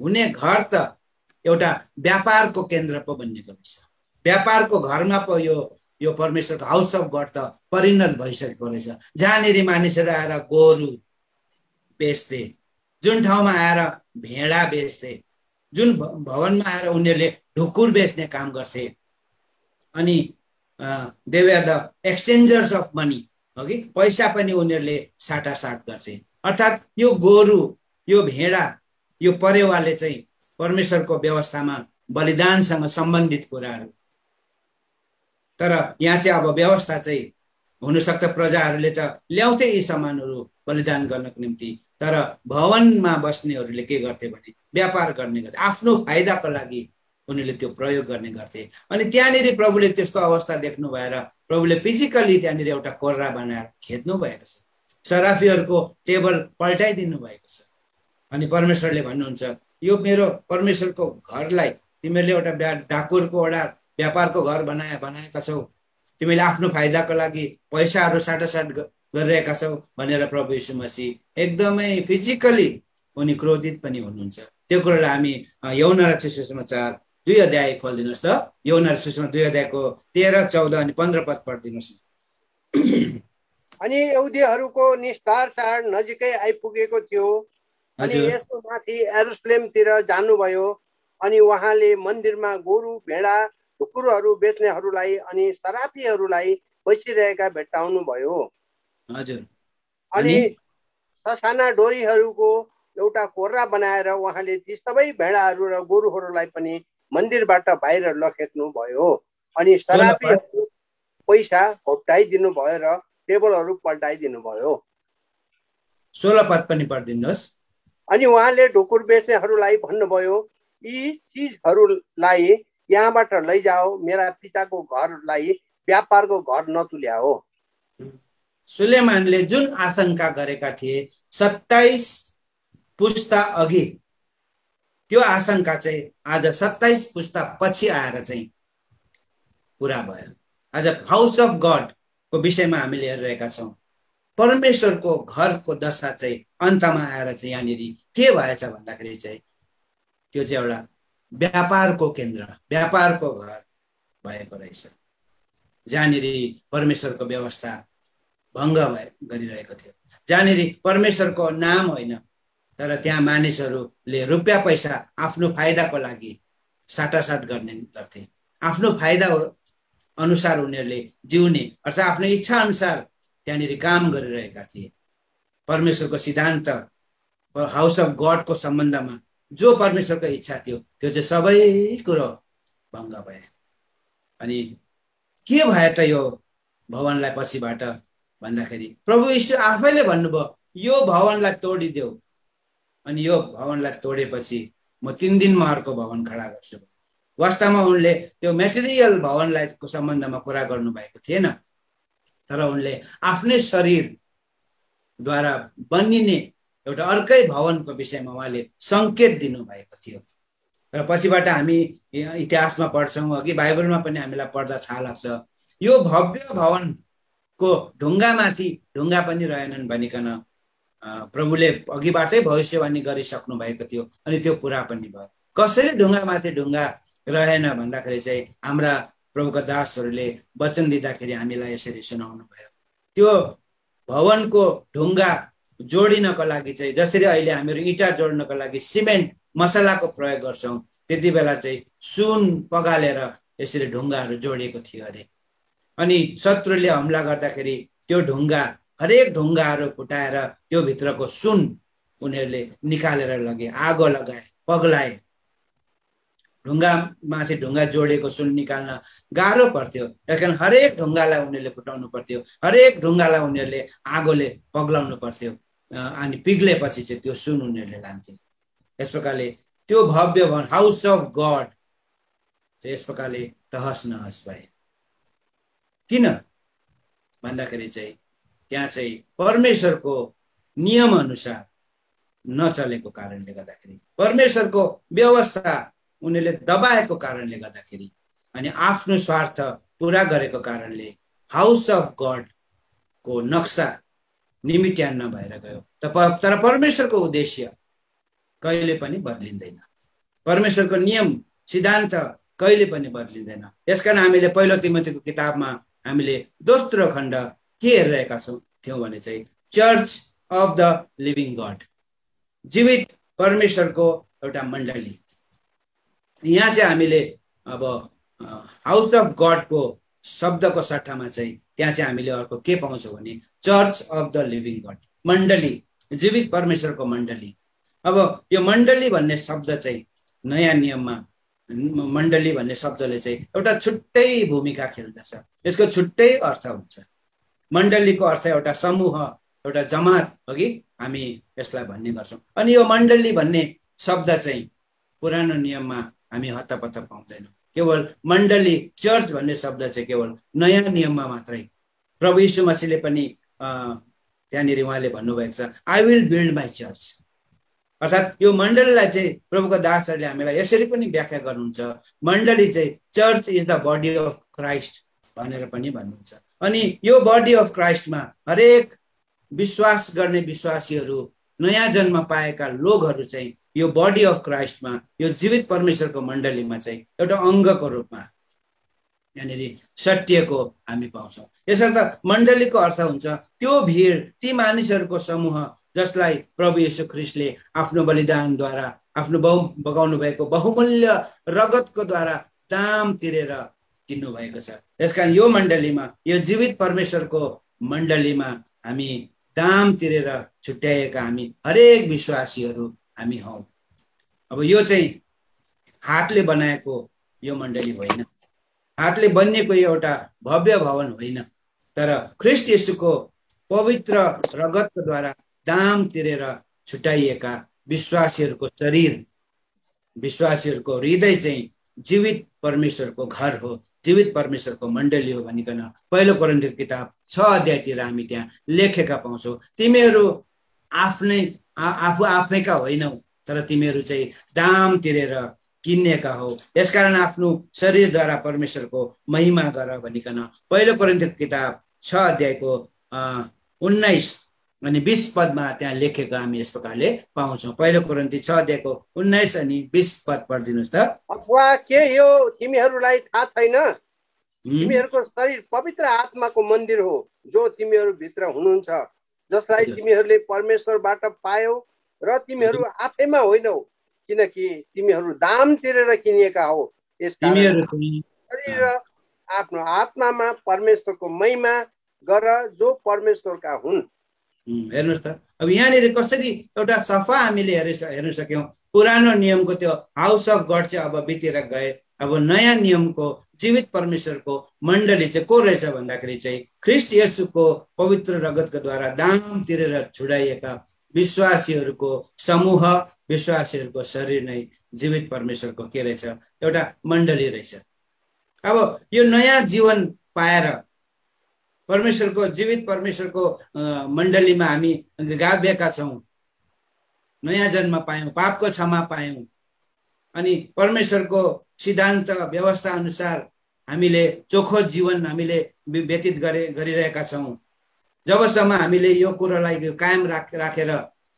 हुने घर त एउटा व्यापारको केन्द्र पो बनिएको रहेछ। व्यापारको घरमा पो यो परमेश्वरको हाउस अफ गड त परिणत भइसकेको रहेछ, जहाँनिर मानिसहरू आएर गोरु बेच्थे, जुन ठाउँमा आएर भेडा बेच्थे, जुन भवनमा आएर उनीहरूले ढुकुर बेच्ने काम गर्थे, अनि they were the exchangers of money, हो कि पैसा पनि उनीहरूले साटासाट गर्थे। अर्थात् यो गोरु, यो भेडा, यो परेवाले चाहिँ परमेश्वरको व्यवस्थामा बलिदानसँग सम्बन्धित कुराहरू। तर यहाँ चाहिँ अब व्यवस्था चाहिँ हुनसक्छ प्रजाहरूले त ल्याउँथे यी सामानहरू बलिदान गर्नको निम्ति, तर भवनमा बस्नेहरूले के गर्थे भने व्यापार गर्ने गर्थे, आफ्नो फाइदाको लागि उनीहरूले त्यो प्रयोग गर्ने गर्थे। अनि त्यहाँनिर प्रभुले त्यसको अवस्था देख्नु भएर प्रभुले फिजिकली त्यहाँनिर एउटा कोर्रा बनाएर खेद्नु भएको छ, सराफीहरूको टेबल पल्टाइदिनु भएको छ। अनि परमेश्वरले भन्नुहुन्छ यो मेरो परमेश्वरको घरलाई तिमीहरूले एउटा डाकुरको एउटा व्यापारको घर बनाएका छौ, तिमीले आफ्नो फाइदाको लागि पैसाहरू साटासाट गरिरहेका छौ भनेर प्रभु यीशु मसीह एकदमै फिजिकली उनी क्रोधित पनि हुनुहुन्छ। त्यो कुरालाई हामी यूहन्ना रचित सुसमाचार 2 अध्याय खोलिदिनुहोस् त। यूहन्ना रचित सुसमाचार 2 अध्यायको 13, 14 अनि 15 पद पढिदिनुहोस्। अनि यहुदीहरूको निस्तार चाड नजिकै आइपुगेको थियो अनि यसो माथि यरुशलेमतिर जानुभयो। अनि उहाँले मन्दिरमा गोरु भेडा ढुकुरहरू बेच्नेहरूलाई अनि सरापीहरूलाई बसिरहेका भेट्टाउनु भयो। हजुर। अनि ससाना डोरीहरूको एउटा कोर्रा बनाएर उहाँले ती सबै भेडाहरू र गोरुहरूलाई पनि मन्दिरबाट बाहिर लखेट्नु भयो। अनि सरापीहरू पैसा घोप्टाइदिनु भयो र टेबलहरू पल्टाइदिनु भयो। 16 पद पनि पढिदिनुहोस्। अनि उहाँले ढुकुर बेच्नेहरूलाई भन्नुभयो, यी चिजहरूलाई यहाँबाट लैजाओ, मेरा पिताको घरलाई व्यापारको घर नतुल्याओ। सुलेमानले जुन आशंका गरेका थिए 27 पुस्ता अघि, त्यो आशंका चाहिँ आज 27 पुस्ता पछि आएर चाहिँ पुरा भयो। आज हाउस अफ गड को विषयमा हामीले हेरिरहेका छौँ। परमेश्वरको घरको दशा चाहिँ अन्तमा आएर चाहिँ यहाँनिर के भएछ भन्दाखेरि चाहिँ त्यो चाहिँ एउटा व्यापारको केन्द्र, व्यापारको घर भएको रहेछ, जहाँनिर परमेश्वरको व्यवस्था भङ्ग गरिरहेको थियो, जहाँनिर परमेश्वरको नाम होइन तर त्यहाँ मानिसहरूले रुपियाँ पैसा आफ्नो फाइदाको लागि साटासाट गर्ने गर्थे, आफ्नो फाइदा अनुसार उनीहरूले जिउने अर्थात् आफ्नो इच्छा अनुसार त्यहाँनिर काम गरिरहेका थिए। परमेश्वरको सिद्धान्त हाउस अफ गडको सम्बन्धमा जो परमेश्वरको इच्छा थियो त्यो चाहिँ सबै कुरो भङ्ग भयो। अनि के भयो त यो भवनलाई पछिबाट भन्दाखेरि प्रभु यीशु आफैले भन्नुभयो यो भवनलाई तोडिदेऊ, अनि यो भवनलाई तोडेपछि म 3 दिनमा अर्को भवन खडा गर्छु। वास्तवमा उनले त्यो मेटेरियल भवनलाई को सम्बन्धमा कुरा गर्नु भएको थिएन, तर उनले आफ्नै शरीरद्वारा बनिने एउटा अर्कै भवनको विषयमा उहाँले संकेत दिनुभएको थियो। र पछिबाट हामी इतिहासमा पढ्छौँ, अघि बाइबलमा पनि हामीलाई पढ्दा थाहा लाग्छ यो भव्य भवनको ढुङ्गामाथि ढुङ्गा पनि रहेनन् भनिकन प्रभुले अघिबाटै भविष्यवाणी गरिसक्नु भएको थियो, अनि त्यो पुरा पनि भयो। कसरी ढुङ्गामाथि ढुङ्गा रहेन भन्दाखेरि चाहिँ हाम्रा प्रभुका दासहरूले वचन दिँदाखेरि हामीलाई यसरी सुनाउनु भयो। त्यो भवनको ढुङ्गा जोडिनको लागि चाहिँ जसरी अहिले हामीहरू इँटा जोड्नको लागि सिमेन्ट मसलाको प्रयोग गर्छौँ, त्यति बेला चाहिँ सुन पगालेर यसरी ढुङ्गाहरू जोडिएको थियो अरे। अनि शत्रुले हमला गर्दाखेरि त्यो ढुङ्गा हरेक ढुङ्गाहरू फुटाएर त्यो भित्रको सुन उनीहरूले निकालेर लगे, आगो लगाए, पग्लाए। ढुङ्गामा चाहिँ ढुङ्गा जोडेको सुन निकाल्न गाह्रो पर्थ्यो, कारण हरेक ढुङ्गालाई उनीहरूले फुटाउनु पर्थ्यो, हरेक ढुङ्गालाई उनीहरूले आगोले पग्लाउनु पर्थ्यो। अनि पिग्लेपछि चाहिँ त्यो सुन उनीहरूले लान्थे। यस प्रकारले त्यो भव्य भवन हाउस अफ गड चाहिँ यस प्रकारले तहस नहस भए। किन भन्दाखेरि चाहिँ त्यहाँ चाहिँ परमेश्वरको नियम अनुसार नचलेको कारणले गर्दाखेरि, परमेश्वरको व्यवस्था उनीहरूले दबाएको कारणले गर्दाखेरि, अनि आफ्नो स्वार्थ पुरा गरेको कारणले हाउस अफ गडको नक्सा निमित्यान्न भएर गयो। तर परमेश्वरको उद्देश्य कहिले पनि बदलिँदैन, परमेश्वरको नियम सिद्धान्त कहिले पनि बदलिँदैन। यसकारण हामीले पहिलो तिमोथीको किताबमा हामीले दोस्रो खण्ड के हेरिरहेका थियौँ भने चाहिँ church of the living God, जीवित परमेश्वरको एउटा मण्डली। यहाँ चाहिँ हामीले अब हाउस अफ गडको शब्दको सट्टामा चाहिँ त्यहाँ चाहिँ हामीले अर्को के पाउँछौँ भने church of the living God, मण्डली, जीवित परमेश्वरको मण्डली। अब यो मण्डली भन्ने शब्द चाहिँ नयाँ नियममा मण्डली भन्ने शब्दले चाहिँ एउटा छुट्टै भूमिका खेल्दछ, यसको छुट्टै अर्थ हुन्छ। मण्डलीको अर्थ एउटा समूह, एउटा जमात हो कि हामी यसलाई भन्ने गर्छौँ। अनि यो मण्डली भन्ने शब्द चाहिँ पुरानो नियममा हामी हत्तपत्त पाउँदैनौँ। केवल मण्डली, चर्च भन्ने शब्द चाहिँ केवल नयाँ नियममा मात्रै। प्रभु यीशु मसीहले पनि त्यहाँनिर उहाँले भन्नुभएको छ, I will build my church. अर्थात् यो मण्डलीलाई चाहिँ प्रभुको दासहरूले हामीलाई यसरी पनि व्याख्या गर्नुहुन्छ, मण्डली चाहिँ church is the body of Christ भनेर पनि भन्नुहुन्छ। अनि यो बडी अफ क्राइस्टमा हरेक विश्वास गर्ने विश्वासीहरू, नयाँ जन्म पाएका लोकहरू चाहिँ यो बडी अफ क्राइस्टमा, यो जीवित परमेश्वरको मण्डलीमा चाहिँ एउटा अङ्गको रूपमा यहाँनिर सटिएको हामी पाउँछौँ। यसर्थ मण्डलीको अर्थ हुन्छ त्यो भिड, ती मानिसहरूको समूह जसलाई प्रभु येशू ख्रीष्टले आफ्नो बलिदानद्वारा, आफ्नो बगाउनु भएको बहुमूल्य रगतको द्वारा दाम तिरेर किन्नु भएको छ। यसकारण यो मण्डलीमा, यो जीवित परमेश्वरको मण्डलीमा हामी दाम तिरेर छुट्याएका हामी हरेक विश्वासीहरू हामी हौँ। अब यो चाहिँ हातले बनाएको यो मण्डली होइन, हातले बनिएको एउटा भव्य भवन होइन, तर ख्रीष्ट येशूको पवित्र रगतको द्वारा दाम तिरेर छुट्याइएका विश्वासीहरूको शरीर, विश्वासीहरूको हृदय चाहिँ जीवित परमेश्वरको घर हो, जीवित परमेश्वरको मण्डली हो भनिकन पहिलो कोरिन्थीको किताब 6 अध्यायतिर हामी त्यहाँ लेखेका पाउँछौँ। तिमीहरू आफू आफैका होइनौ, तर तिमीहरू चाहिँ दाम तिरेर किन्नेका हो, यसकारण आफ्नो शरीरद्वारा परमेश्वरको महिमा गर भनिकन पहिलो कोरिन्थीको किताब 6 अध्यायको 19 अनि 20 पदमा त्यहाँ लेखेको हामी यस प्रकारले पाउँछौँ। पहिलो कोरिन्थी 6 अध्यायको 19 अनि 20 पद पढिदिनुहोस् त। अथवा के यो तिमीहरूलाई थाहा छैन, तिमीहरूको शरीर पवित्र आत्माको मन्दिर हो, जो तिमीहरू भित्र हुनुहुन्छ, जसलाई तिमीहरूले परमेश्वरबाट पायौ र तिमीहरू आफैमा होइनौ, किनकि तिमीहरू दाम तिरेर किनिएका हो। यसकारण शरीर र आफ्नो आत्मामा परमेश्वरको महिमा गर, जो परमेश्वरका हुन्। हेर्नुहोस् त, अब यहाँनिर कसरी एउटा सफा हामीले हेर्न सक्यौँ। पुरानो नियमको त्यो हाउस अफ गड चाहिँ अब बितेर गए, अब नयाँ नियमको जीवित परमेश्वरको मण्डली चाहिँ को रहेछ भन्दाखेरि चाहिँ ख्रीष्ट येशूको पवित्र रगतको द्वारा दाम तिरेर छुडाइएका विश्वासीहरूको समूह, विश्वासीहरूको शरीर नै जीवित परमेश्वरको के रहेछ, एउटा मण्डली रहेछ। अब यो नयाँ जीवन पाएर परमेश्वरको, जीवित परमेश्वरको मण्डलीमा हामी गाभिएका छौँ, नयाँ जन्म पायौँ, पापको क्षमा पायौँ, अनि परमेश्वरको सिद्धान्त व्यवस्था अनुसार हामीले चोखो जीवन हामीले व्यतीत गरिरहेका छौँ। जबसम्म हामीले यो कुरोलाई कायम राखेर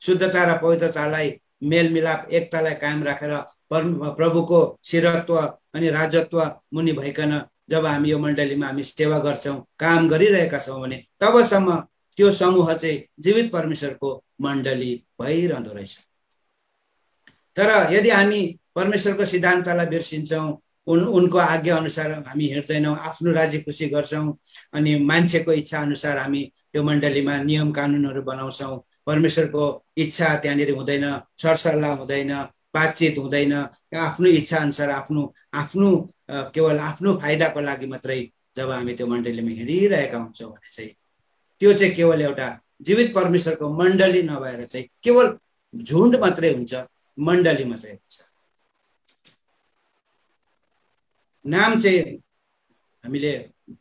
शुद्धता र पवित्रतालाई, मेलमिलाप, एकतालाई कायम राखेर प्रभुको शिरत्व अनि राजत्व मुनि भइकन जब हामी यो मण्डलीमा हामी सेवा गर्छौँ, काम गरिरहेका छौँ भने तबसम्म त्यो समूह चाहिँ जीवित परमेश्वरको मण्डली भइरहँदो रहेछ। तर यदि हामी परमेश्वरको सिद्धान्तलाई बिर्सिन्छौँ, उनको आज्ञा अनुसार हामी हिँड्दैनौँ, आफ्नो राज्य खुसी गर्छौँ, अनि मान्छेको इच्छा अनुसार हामी त्यो मण्डलीमा नियम कानुनहरू बनाउँछौँ, परमेश्वरको इच्छा त्यहाँनिर हुँदैन, सरसल्लाह हुँदैन, बातचित हुँदैन, आफ्नो इच्छा अनुसार आफ्नो केवल आफ्नो फाइदाको लागि मात्रै जब हामी त्यो मण्डलीमा हिँडिरहेका हुन्छौँ भने चाहिँ त्यो चाहिँ केवल एउटा जीवित परमेश्वरको मण्डली नभएर चाहिँ केवल झुन्ड मात्रै हुन्छ, मण्डली मात्रै हुन्छ। नाम चाहिँ हामीले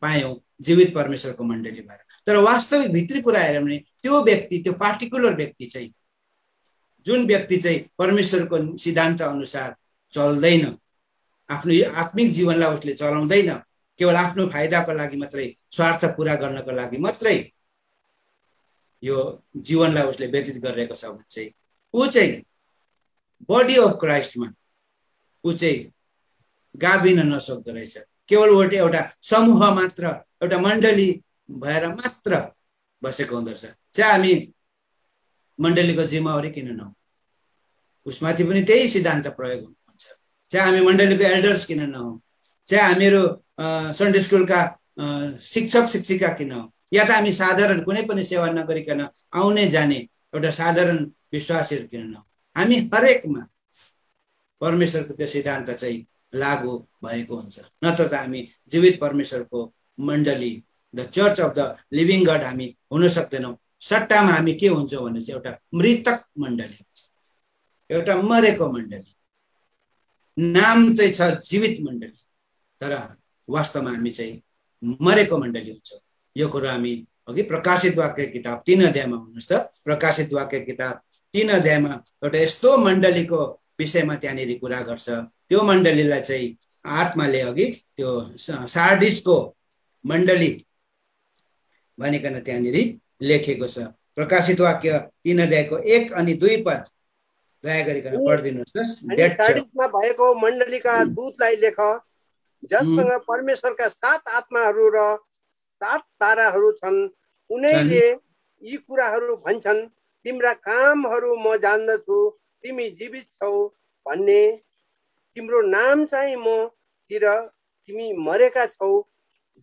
पायौँ जीवित परमेश्वरको मण्डलीबाट, तर वास्तविक भित्री कुरा हेऱ्यौँ भने त्यो व्यक्ति, त्यो पार्टिकुलर व्यक्ति चाहिँ, जुन व्यक्ति चाहिँ परमेश्वरको सिद्धान्त अनुसार चल्दैन, आफ्नो आत्मिक जीवनलाई उसले चलाउँदैन, केवल आफ्नो फाइदाको लागि मात्रै, स्वार्थ पुरा गर्नको लागि मात्रै यो जीवनलाई उसले व्यतीत गरिरहेको छ भने चाहिँ ऊ चाहिँ बडी अफ क्राइस्टमा ऊ चाहिँ गाभिन नसक्दो रहेछ। केवल एउटा समूह मात्र, एउटा मण्डली भएर मात्र बसेको हुँदो रहेछ। चाहे हामी मण्डलीको जिम्मेवारी किन नहौँ, उसमाथि पनि त्यही सिद्धान्त प्रयोग हुन्छ। चाहे हामी मण्डलीको एल्डर्स किन नहौँ, चाहे हामीहरू सन्डे स्कुलका शिक्षक शिक्षिका किन हौँ, या त हामी साधारण कुनै पनि सेवा नगरिकन आउने जाने एउटा साधारण विश्वासीहरू किन नहौँ, हामी हरेकमा परमेश्वरको त्यो सिद्धान्त चाहिँ लागू भएको हुन्छ। नत्र त हामी जीवित परमेश्वरको मण्डली, the church of the living God हामी हुन सक्दैनौँ। सट्टामा हामी के हुन्छौँ भने चाहिँ एउटा मृतक मण्डली हुन्छ, एउटा मरेको मण्डली। नाम चाहिँ छ जीवित मण्डली, तर वास्तवमा हामी चाहिँ मरेको मण्डली हुन्छौँ। यो कुरा हामी अघि प्रकाशित वाक्य किताब 3 अध्यायमा हुनुहोस् त, प्रकाशित वाक्य किताब 3 अध्यायमा एउटा यस्तो मण्डलीको विषयमा त्यहाँनिर कुरा गर्छ। त्यो मण्डलीलाई चाहिँ आत्माले अघि त्यो सार्डिसको मण्डली भनिकन त्यहाँनिर लेखेको छ। प्रकाशित वाक्य 3 अध्यायको 1 अनि 2 पद दया गरिकन पढिदिनुहोस्। सार्डिसमा भएको मण्डलीका दूतलाई लेख, जससँग परमेश्वरका 7 आत्माहरू र 7 ताराहरू छन्, उनीले यी कुराहरू भन्छन्, तिम्रा कामहरू म जान्दछु, तिमी जीवित छौ भन्ने, तिम्रो नाम चाहिँ मतिर, तिमी मरेका छौ,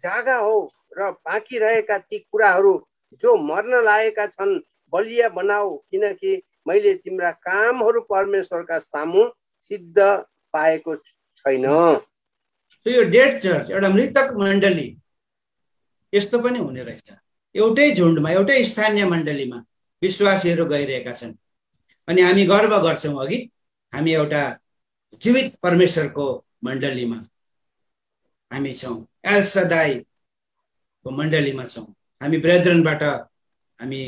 जागा हौ र बाँकी रहेका ती कुराहरू जो मर्न लागेका छन् बलिया बनाऊ, किनकि मैले तिम्रा कामहरू परमेश्वरका सामु सिद्ध पाएको छैन। यो डेड चर्च, एउटा मृतक मण्डली यस्तो पनि हुने रहेछ। एउटै झुन्डमा, एउटै स्थानीय मण्डलीमा विश्वासीहरू गइरहेका छन्, अनि हामी गर्व गर्छौँ अघि हामी एउटा जीवित परमेश्वरको मण्डलीमा हामी छौँ, एल सदाईको मण्डलीमा छौँ। हामी ब्रेद्रनबाट हामी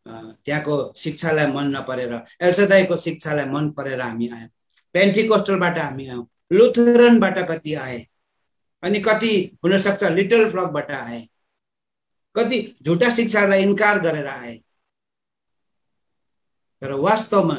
त्यहाँको शिक्षालाई मन नपरेर, एल सदाईको शिक्षालाई मन परेर हामी आयौँ। पेन्टिकोस्टलबाट हामी आयौँ, लुथरनबाट कति आए, अनि कति हुनसक्छ लिटल फ्लकबाट आए, कति झुटा शिक्षालाई इन्कार गरेर आए। तर वास्तवमा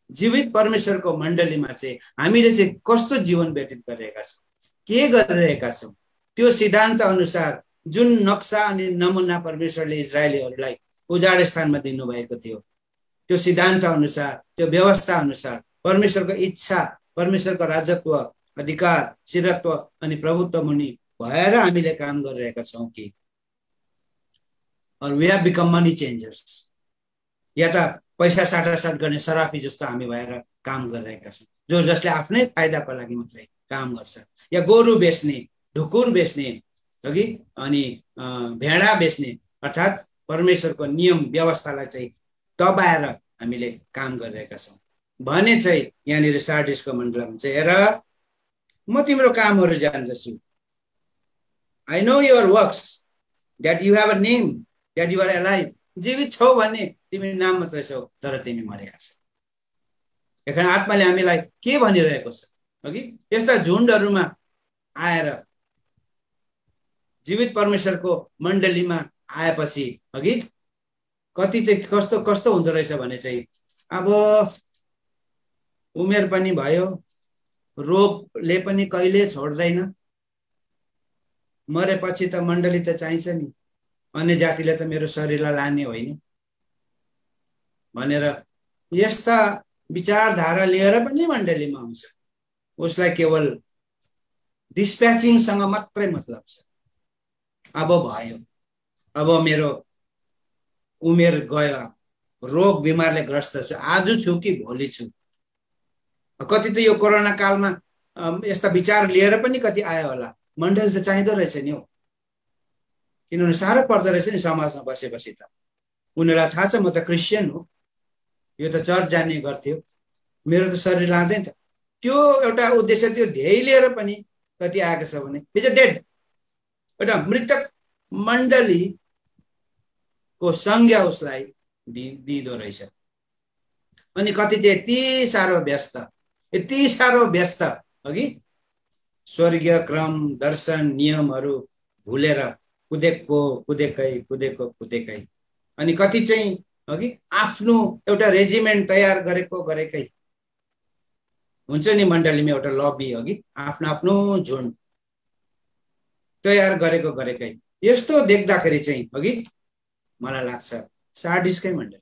जीवित परमेश्वरको मण्डलीमा चाहिँ हामीले चाहिँ कस्तो जीवन व्यतीत गरिरहेका छौँ, के गरिरहेका छौँ, त्यो सिद्धान्त अनुसार जुन नक्सा अनि नमुना परमेश्वरले इजरायलीहरूलाई उजाड स्थानमा दिनुभएको थियो, त्यो सिद्धान्त अनुसार, त्यो व्यवस्था अनुसार परमेश्वरको इच्छा, परमेश्वरको राजत्व, अधिकार, शिरत्व अनि प्रभुत्व मुनि भएर हामीले काम गरिरहेका छौँ कि वी हेभ बिकम मनी चेन्जर्स, या त पैसा साटासाट गर्ने सराफी जस्तो हामी भएर काम गरिरहेका छौँ, जसले आफ्नै फाइदाको लागि मात्रै काम गर्छ, या गोरु बेच्ने, ढुकुर बेच्ने, अघि अनि भेडा बेच्ने, अर्थात् परमेश्वरको नियम व्यवस्थालाई चाहिँ दबाएर हामीले काम गरिरहेका छौँ भने चाहिँ यहाँनिर सार्डिसको मण्डलमा चाहिँ हेर, म तिम्रो कामहरू जान्दछु, I know your works, that you have a name, that you are alive, जीवित छौ भने तिमी नाम मात्रै छौ तर तिमी मरेका छौ। यहाँ आत्माले हामीलाई के भनिरहेको छ, अघि यस्ता झुन्डहरूमा आएर जीवित परमेश्वरको मण्डलीमा आएपछि अघि कति चाहिँ कस्तो कस्तो हुँदो रहेछ भने चाहिँ अब उमेर पनि भयो, रोगले पनि कहिले छोड्दैन, मरेपछि त मण्डली त चाहिन्छ नि, अन्य जातिले त मेरो शरीरलाई लाने होइन भनेर यस्ता विचारधारा लिएर पनि मण्डलीमा आउँछ। उसलाई केवल डिस्प्याचिङसँग मात्रै मतलब छ। अब भयो, अब मेरो उमेर गयो, रोग बिमारले ग्रस्त छु, आज छु कि भोलि छु। कति त यो कोरोना कालमा यस्ता विचार लिएर पनि कति आयो होला, मण्डली त चाहिँदो रहेछ नि हो, किनभने साह्रो पर्दो रहेछ नि समाजमा बसेपछि त। उनीहरूलाई थाहा छ म त क्रिस्चियन हो, यो त चर्च जाने गर्थ्यो, मेरो त शरीर लाँदैन त। त्यो एउटा उद्देश्य, त्यो ध्येय लिएर पनि कति आएको छ भने इज अ डेड, एउटा मृतक मण्डलीको संज्ञा उसलाई दिँदो रहेछ। अनि कति चाहिँ यति साह्रो व्यस्त अघि स्वर्गीय क्रम दर्शन नियमहरू भुलेर कुदेकै अनि कति चाहिँ अघि आफ्नो एउटा रेजिमेन्ट तयार गरेकै हुन्छ नि मण्डलीमा एउटा लबी अघि आफ्नो झुन्ड तयार गरेकै। यस्तो देख्दाखेरि चाहिँ अघि मलाई लाग्छ सार्डिसकै मण्डली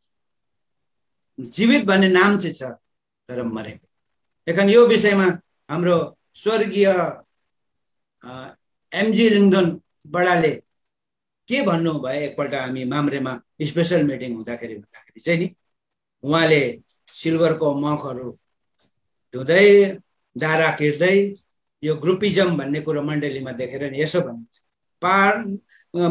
जीवित भन्ने नाम चाहिँ छ तर मरेको। एखन यो विषयमा हाम्रो स्वर्गीय एमजी लिङ्गन बडाले के भन्नुभयो, एकपल्ट हामी माम्रेमा स्पेसल मिटिङ हुँदाखेरि चाहिँ नि उहाँले सिल्भरको मगहरू धुँदै दारा किर्दै यो ग्रुपिजम भन्ने कुरो मण्डलीमा देखेर नि यसो भन्नु,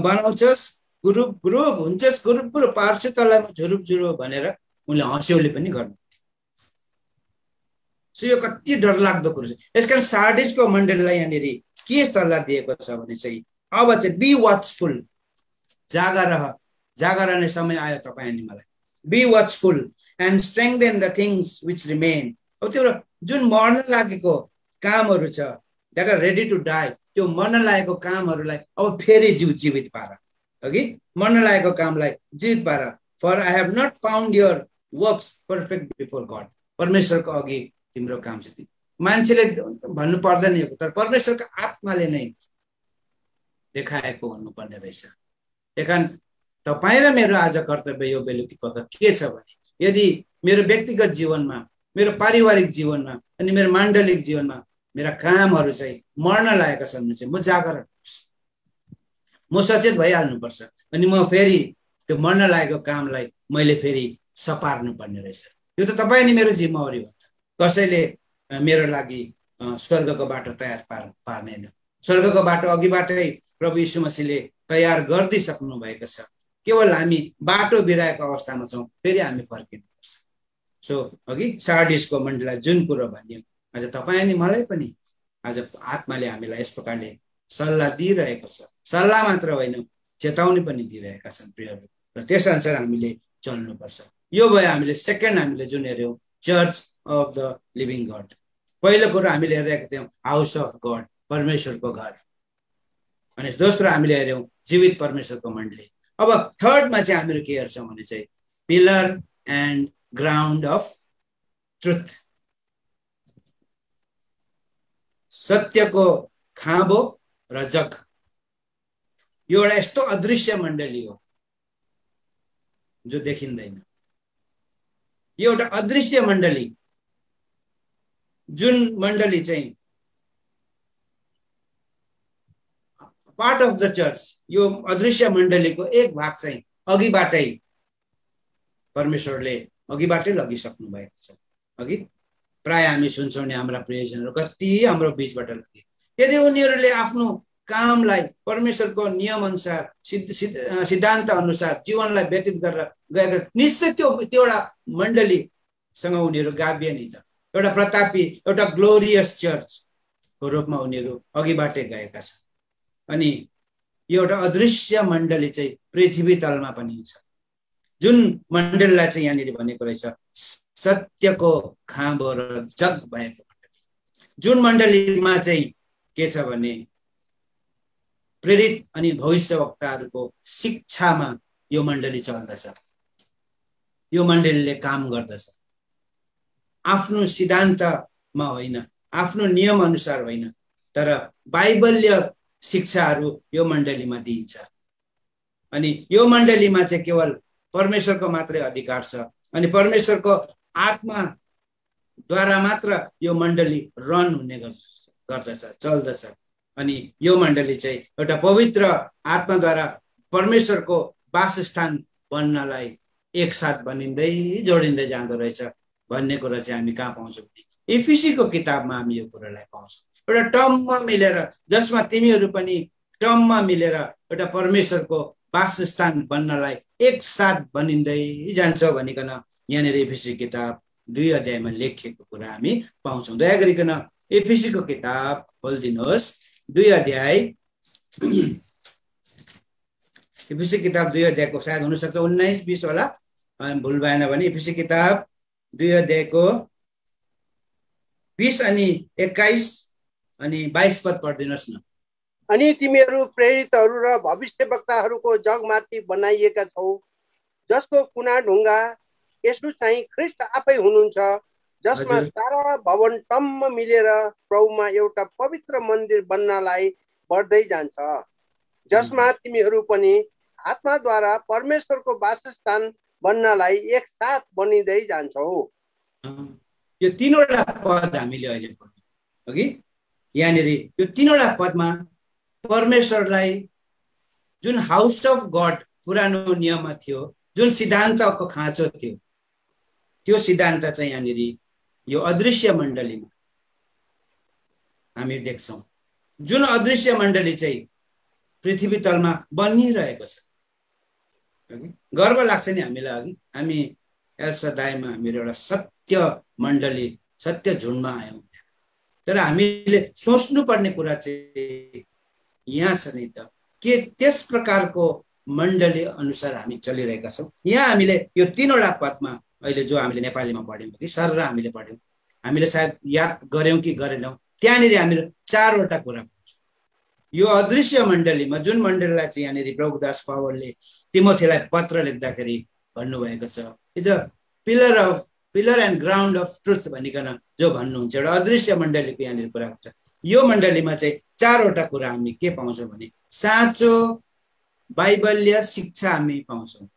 बनाउँछस् ग्रुप हुन्छस् ग्रुप पार्छु तँलाई म झुरुप भनेर उनले हँस्यौली पनि गर्नु। सो यो कति डरलाग्दो कुरो छ। यसकारण सार्डिसको मण्डलीलाई यहाँनिर के सल्लाह दिएको छ भने चाहिँ अब चाहिँ बी वाचफुल, जागा रहने समय आयो तपाईँ अनि मलाई। Be watchful and strengthen the things which remain. अब त्यो जुन मर्न लागेको कामहरू छ, that are ready to die, त्यो मर्न लागेको कामहरूलाई अब फेरि जीवित पार, अघि मर्न लागेको कामलाई जीवित पार। For I have not found your works perfect before God. परमेश्वरको अघि तिम्रो काम छ, मान्छेले भन्नु पर्दैन यो, तर परमेश्वरको आत्माले नै देखाएको भन्नुपर्ने रहेछ। एकान तपाईँ र मेरो आज कर्तव्य यो बेलुकी पख के छ भने यदि मेरो व्यक्तिगत जीवनमा, मेरो पारिवारिक जीवनमा अनि मेरो माण्डलिक जीवनमा मेरा कामहरू चाहिँ मर्न लागेका छन् भने चाहिँ म जागरण, म सचेत भइहाल्नुपर्छ अनि म फेरि त्यो मर्न लागेको कामलाई मैले फेरि सपार्नु पर्ने रहेछ। यो त तपाईँ अनि मेरो जिम्मेवारी हो। कसैले मेरो लागि स्वर्गको बाटो तयार पार्दैन। स्वर्गको बाटो अघिबाटै प्रभु यीशु मसीहले तयार गरिदिइसक्नु भएको छ। केवल हामी बाटो बिराएको अवस्थामा छौँ, फेरि हामी फर्किनुपर्छ। सो अघि सार्डिसको मण्डलीलाई जुन कुरो भनियो, आज तपाईँ अनि मलाई पनि आज आत्माले हामीलाई यस प्रकारले सल्लाह दिइरहेको छ। सल्लाह मात्र होइन, चेतावनी पनि दिइरहेका छन् प्रियहरू, र त्यसअनुसार हामीले चल्नुपर्छ। यो भयो हामीले सेकेन्ड हामीले जुन हेऱ्यौँ church of the living God. पहिलो कुरो हामीले हेरेका थियौँ हाउस अफ गड, परमेश्वरको घर, अनि दोस्रो हामीले हेऱ्यौँ जीवित परमेश्वरको मण्डली। अब थर्डमा चाहिँ हामीहरू के हेर्छौँ भने चाहिँ pillar and ground of truth, सत्यको खाँबो र जग। यो एउटा यस्तो अदृश्य मण्डली हो जो देखिँदैन। यो एउटा अदृश्य मण्डली, जुन मण्डली चाहिँ पार्ट अफ द चर्च, यो अदृश्य मण्डलीको एक भाग चाहिँ अघिबाटै परमेश्वरले अघिबाटै लगिसक्नु भएको छ। अघि प्राय हामी सुन्छौँ नि हाम्रा प्रियजनहरू कति हाम्रो बिचबाट लगे। यदि उनीहरूले आफ्नो कामलाई परमेश्वरको नियम अनुसार सिद्धान्त अनुसार जीवनलाई व्यतीत गरेर गएका, निश्चय त्यो एउटा मण्डलीसँग उनीहरू गाभिए नि त। एउटा प्रतापी, एउटा ग्लोरियस चर्चको रूपमा उनीहरू अघिबाटै गएका छन्। अनि यो एउटा अदृश्य मण्डली चाहिँ पृथ्वी तलमा पनि छ, जुन मण्डलीलाई चाहिँ यहाँनिर भनेको रहेछ सत्यको खाँबो र जग भएको मण्डली। जुन मण्डलीमा चाहिँ के छ भने प्रेरित अनि भविष्यवक्ताहरूको शिक्षामा यो मण्डली चल्दछ, यो मण्डलीले काम गर्दछ। आफ्नो सिद्धान्तमा होइन, आफ्नो नियम अनुसार होइन, तर बाइबलीय शिक्षाहरू यो मण्डलीमा दिइन्छ। अनि यो मण्डलीमा चाहिँ केवल परमेश्वरको मात्रै अधिकार छ अनि परमेश्वरको आत्माद्वारा मात्र यो मण्डली रन हुने गर्दछ, चल्दछ। अनि यो मण्डली चाहिँ एउटा पवित्र आत्माद्वारा परमेश्वरको वासस्थान बन्नलाई एकसाथ बनिँदै जोडिँदै जाँदो रहेछ भन्ने कुरा चाहिँ हामी कहाँ पाउँछौँ भने एफिसीको किताबमा हामी यो कुरालाई पाउँछौँ। एउटा टर्ममा मिलेर, जसमा तिमीहरू पनि टर्ममा मिलेर एउटा परमेश्वरको वासस्थान बन्नलाई एकसाथ बनिँदै जान्छ भनिकन यहाँनिर एफिसी किताब 2 अध्यायमा लेखिएको कुरा हामी पाउँछौँ। दया गरिकन एफिसीको किताब खोलिदिनुहोस्, 2 अध्याय। एफिसी किताब 2 अध्यायको सायद हुनसक्छ 19-20 होला, भुल भएन भने। एफिसी किताब 2 अध्यायको 20 अनि 21 अनि 22 पद पढिदिनुहोस् न। अनि तिमीहरू प्रेरितहरू र भविष्यवक्ताहरूको जगमाथि बनाइएका छौ, जसको कुना ढुङ्गा यसो चाहिँ ख्रिस्ट आफै हुनुहुन्छ, जसमा सारा भवन टम्म मिलेर प्रभुमा एउटा पवित्र मन्दिर बन्नलाई बढ्दै जान्छ, जसमा तिमीहरू पनि आत्माद्वारा परमेश्वरको वासस्थान बन्नलाई एकसाथ बनिँदै जान्छौ। यो 3वटा पद हामीले अहिले पढ्यौँ अघि। यहाँनिर यो 3वटा पदमा परमेश्वरलाई जुन हाउस अफ गड पुरानो नियममा थियो, जुन सिद्धान्तको खाँचो थियो, त्यो सिद्धान्त चाहिँ यहाँनिर यो अदृश्य मण्डलीमा हामी देख्छौँ। जुन अदृश्य मण्डली चाहिँ पृथ्वी तलमा बनिरहेको छ। गर्व लाग्छ नि हामीलाई। अघि हामी एल्सदाईमा हामीहरू एउटा सत्य मण्डली, सत्य झुन्डमा आयौँ। तर हामीले सोच्नुपर्ने कुरा चाहिँ यहाँ छ नि त, के त्यस प्रकारको मण्डली अनुसार हामी चलिरहेका छौँ? यहाँ हामीले यो 3वटा पदमा अहिले जो हामीले नेपालीमा पढ्यौँ कि सर हामीले पढ्यौँ, हामीले सायद याद गऱ्यौँ कि गरेनौँ, त्यहाँनिर हामीले 4वटा कुरा पाउँछौँ। यो अदृश्य मण्डलीमा जुन मण्डलीलाई चाहिँ यहाँनिर प्रभुदास पावलले तिमोथीलाई पत्र लेख्दाखेरि भन्नुभएको छ, is a pillar and ground of truth भनिकन जो भन्नुहुन्छ, एउटा अदृश्य मण्डलीको यहाँनिर कुरा हुन्छ। यो मण्डलीमा चाहिँ 4वटा कुरा हामी के पाउँछौँ भने साँचो बाइबलीय शिक्षा हामी पाउँछौँ।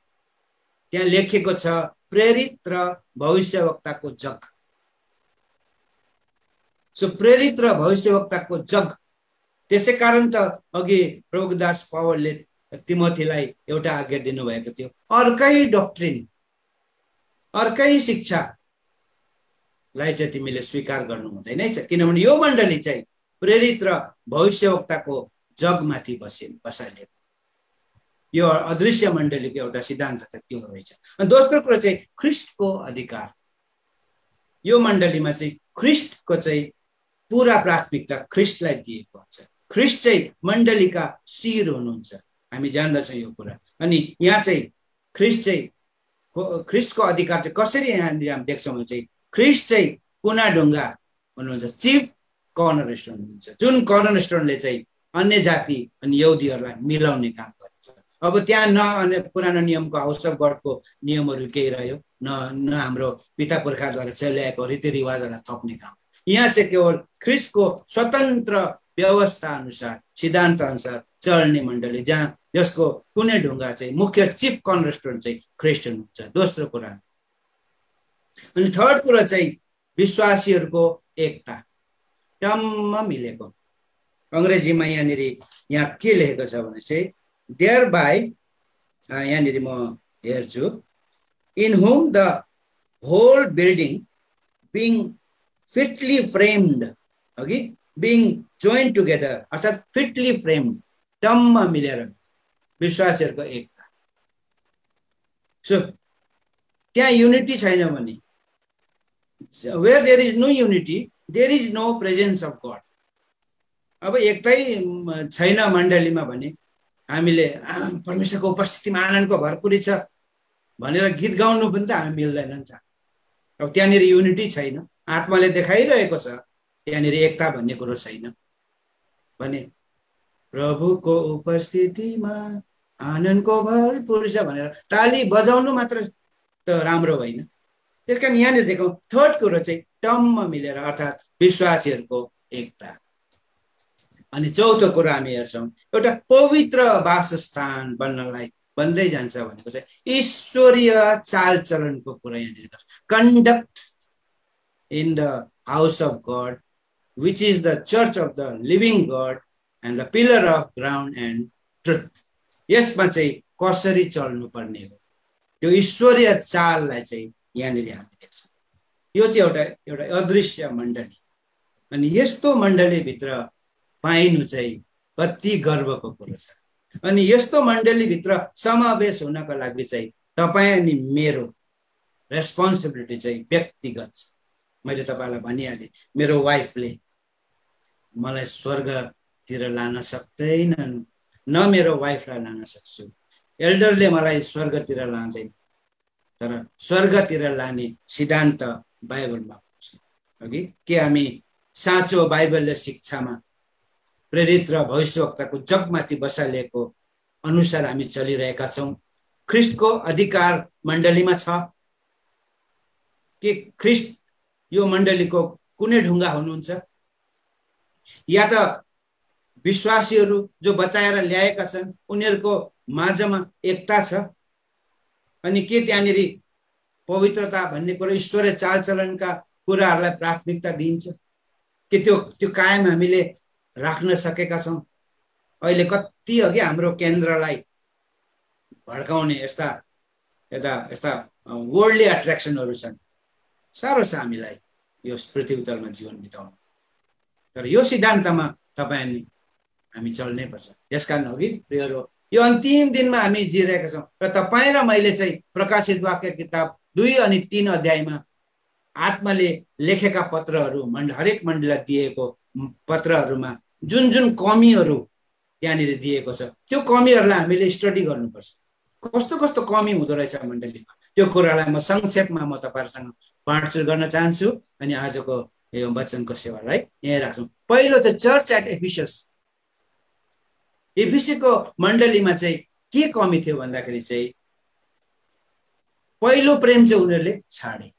त्यहाँ लेखेको छ प्रेरित र भविष्यवक्ताको जग। सो प्रेरित र भविष्यवक्ताको जग। त्यसै कारण त अघि प्रभुदास पावलले तिमोथीलाई एउटा आज्ञा दिनुभएको थियो, अर्कै डक्ट्रिन, अर्कै शिक्षालाई चाहिँ तिमीले स्वीकार गर्नु हुँदैन है। किनभने यो मण्डली चाहिँ प्रेरित र भविष्यवक्ताको जगमाथि बसालिएको यो अदृश्य मण्डलीको एउटा सिद्धान्त छ, त्यो रहेछ। दोस्रो कुरो चाहिँ ख्रिस्टको अधिकार। यो मण्डलीमा चाहिँ ख्रिस्टको चाहिँ पुरा प्राथमिकता ख्रिस्टलाई दिएको हुन्छ। ख्रिस्ट चाहिँ मण्डलीका शिर हुनुहुन्छ, हामी जान्दछौँ यो कुरा। अनि यहाँ चाहिँ ख्रिस्टको अधिकार चाहिँ कसरी यहाँनिर हामी देख्छौँ भने चाहिँ ख्रिस्ट चाहिँ कुना ढुङ्गा हुनुहुन्छ, चिफ कर्नरस्टोन हुनुहुन्छ, जुन कर्नरस्टोनले चाहिँ अन्य जाति अनि यहुदीहरूलाई मिलाउने काम गर्छ। अब त्यहाँ न पुरानो नियमको हाउस अफ गडको नियमहरू केही रह्यो, न हाम्रो पिता पुर्खाद्वारा चलिआएको रीतिरिवाजहरूलाई थप्ने काम। यहाँ चाहिँ केवल ख्रिस्टको स्वतन्त्र व्यवस्था अनुसार, सिद्धान्त अनुसार चल्ने मण्डली, जसको कुनै ढुङ्गा चाहिँ मुख्य चिफ कर्नरस्टोन चाहिँ ख्रिस्ट हुनुहुन्छ। दोस्रो कुरा। अनि थर्ड कुरा चाहिँ विश्वासीहरूको एकता, टम्म मिलेको। अङ्ग्रेजीमा यहाँनिर यहाँ के लेखेको छ भने चाहिँ thereby यहाँनिर म हेर्छु, in whom the whole building being fitly framed, okay, being joined together, अर्थात् fitly framed, टम्म मिलेर विश्वासीहरूको एकता। सो त्यहाँ युनिटी छैन भने, where there is no unity, there is no presence of God। अब एकतै छैन मण्डलीमा भने हामीले परमेश्वरको उपस्थितिमा आनन्दको भरपुरी छ भनेर गीत गाउनु पनि त हामी मिल्दैन नि त। अब त्यहाँनिर युनिटी छैन, आत्माले देखाइरहेको छ त्यहाँनिर एकता भन्ने कुरो छैन भने प्रभुको उपस्थितिमा आनन्दको भरपुरी छ भनेर ताली बजाउनु मात्र त राम्रो होइन। त्यसकारण यहाँनिर देखौँ थर्ड कुरो चाहिँ टम्म मिलेर अर्थात् विश्वासीहरूको एकता। अनि चौथो कुरा हामी हेर्छौँ एउटा पवित्र वासस्थान बन्नलाई बन्दै जान्छ भनेको चाहिँ ईश्वरीय चालचलनको कुरा यहाँनिर conduct in the house of God which is the church of the living God and the pillar of ground and truth. यसमा चाहिँ कसरी चल्नुपर्ने हो त्यो ईश्वरीय चाललाई चाहिँ यहाँनिर हामी देख्छौँ। यो चाहिँ एउटा अदृश्य मण्डली। अनि यस्तो मण्डलीभित्र पाइनु चाहिँ कति गर्वको कुरो छ। अनि यस्तो मण्डलीभित्र समावेश हुनको लागि चाहिँ तपाईँ अनि मेरो रेस्पोन्सिबिलिटी चाहिँ व्यक्तिगत छ। मैले तपाईँलाई भनिहालेँ, मेरो वाइफले मलाई स्वर्गतिर लान सक्दैनन्, न मेरो वाइफलाई लान सक्छु। एल्डरले मलाई स्वर्गतिर लाँदैन, तर स्वर्गतिर लाने सिद्धान्त बाइबलमा पाउँछ। अघि के हामी साँचो बाइबलले शिक्षामा प्रेरित र भविष्यवक्ताको जगमाथि बसालिएको अनुसार हामी चलिरहेका छौँ? ख्रिस्टको अधिकार मण्डलीमा छ कि ख्रिस्ट यो मण्डलीको कुनै ढुङ्गा हुनुहुन्छ? या त विश्वासीहरू जो बचाएर ल्याएका छन् उनीहरूको माझमा एकता छ? अनि के त्यहाँनिर पवित्रता भन्ने कुरा, ईश्वरीय चालचलनका कुराहरूलाई प्राथमिकता दिइन्छ कि त्यो कायम हामीले राख्न सकेका छौँ? अहिले कति अघि हाम्रो केन्द्रलाई भड्काउने यस्ता वर्ल्डली एट्र्याक्सनहरू छन्। साह्रो छ हामीलाई यो पृथ्वी तलमा जीवन बिताउनु, तर यो सिद्धान्तमा तपाईँ हामी चल्नै पर्छ। यसकारण अघि प्रियहरू, यो अन्तिम दिनमा हामी जिरहेका छौँ र तपाईँ र मैले चाहिँ प्रकाशित वाक्य किताब 2 अनि 3 अध्यायमा आत्माले लेखेका पत्रहरू, हरेक मण्डलीलाई दिएको पत्रहरूमा जुन जुन कमीहरू त्यहाँनिर दिएको छ त्यो कमीहरूलाई हामीले स्टडी गर्नुपर्छ। कस्तो कस्तो कमी हुँदो रहेछ मण्डलीमा, त्यो कुरालाई म संक्षेपमा म तपाईँहरूसँग बाँडचुँड गर्न चाहन्छु। अनि आजको यो वचनको सेवालाई यहीँ राख्छौँ। पहिलो चाहिँ चर्च एट एफिसस। एफिसीको मण्डलीमा चाहिँ के कमी थियो भन्दाखेरि चाहिँ पहिलो प्रेम चाहिँ उनीहरूले छाडे।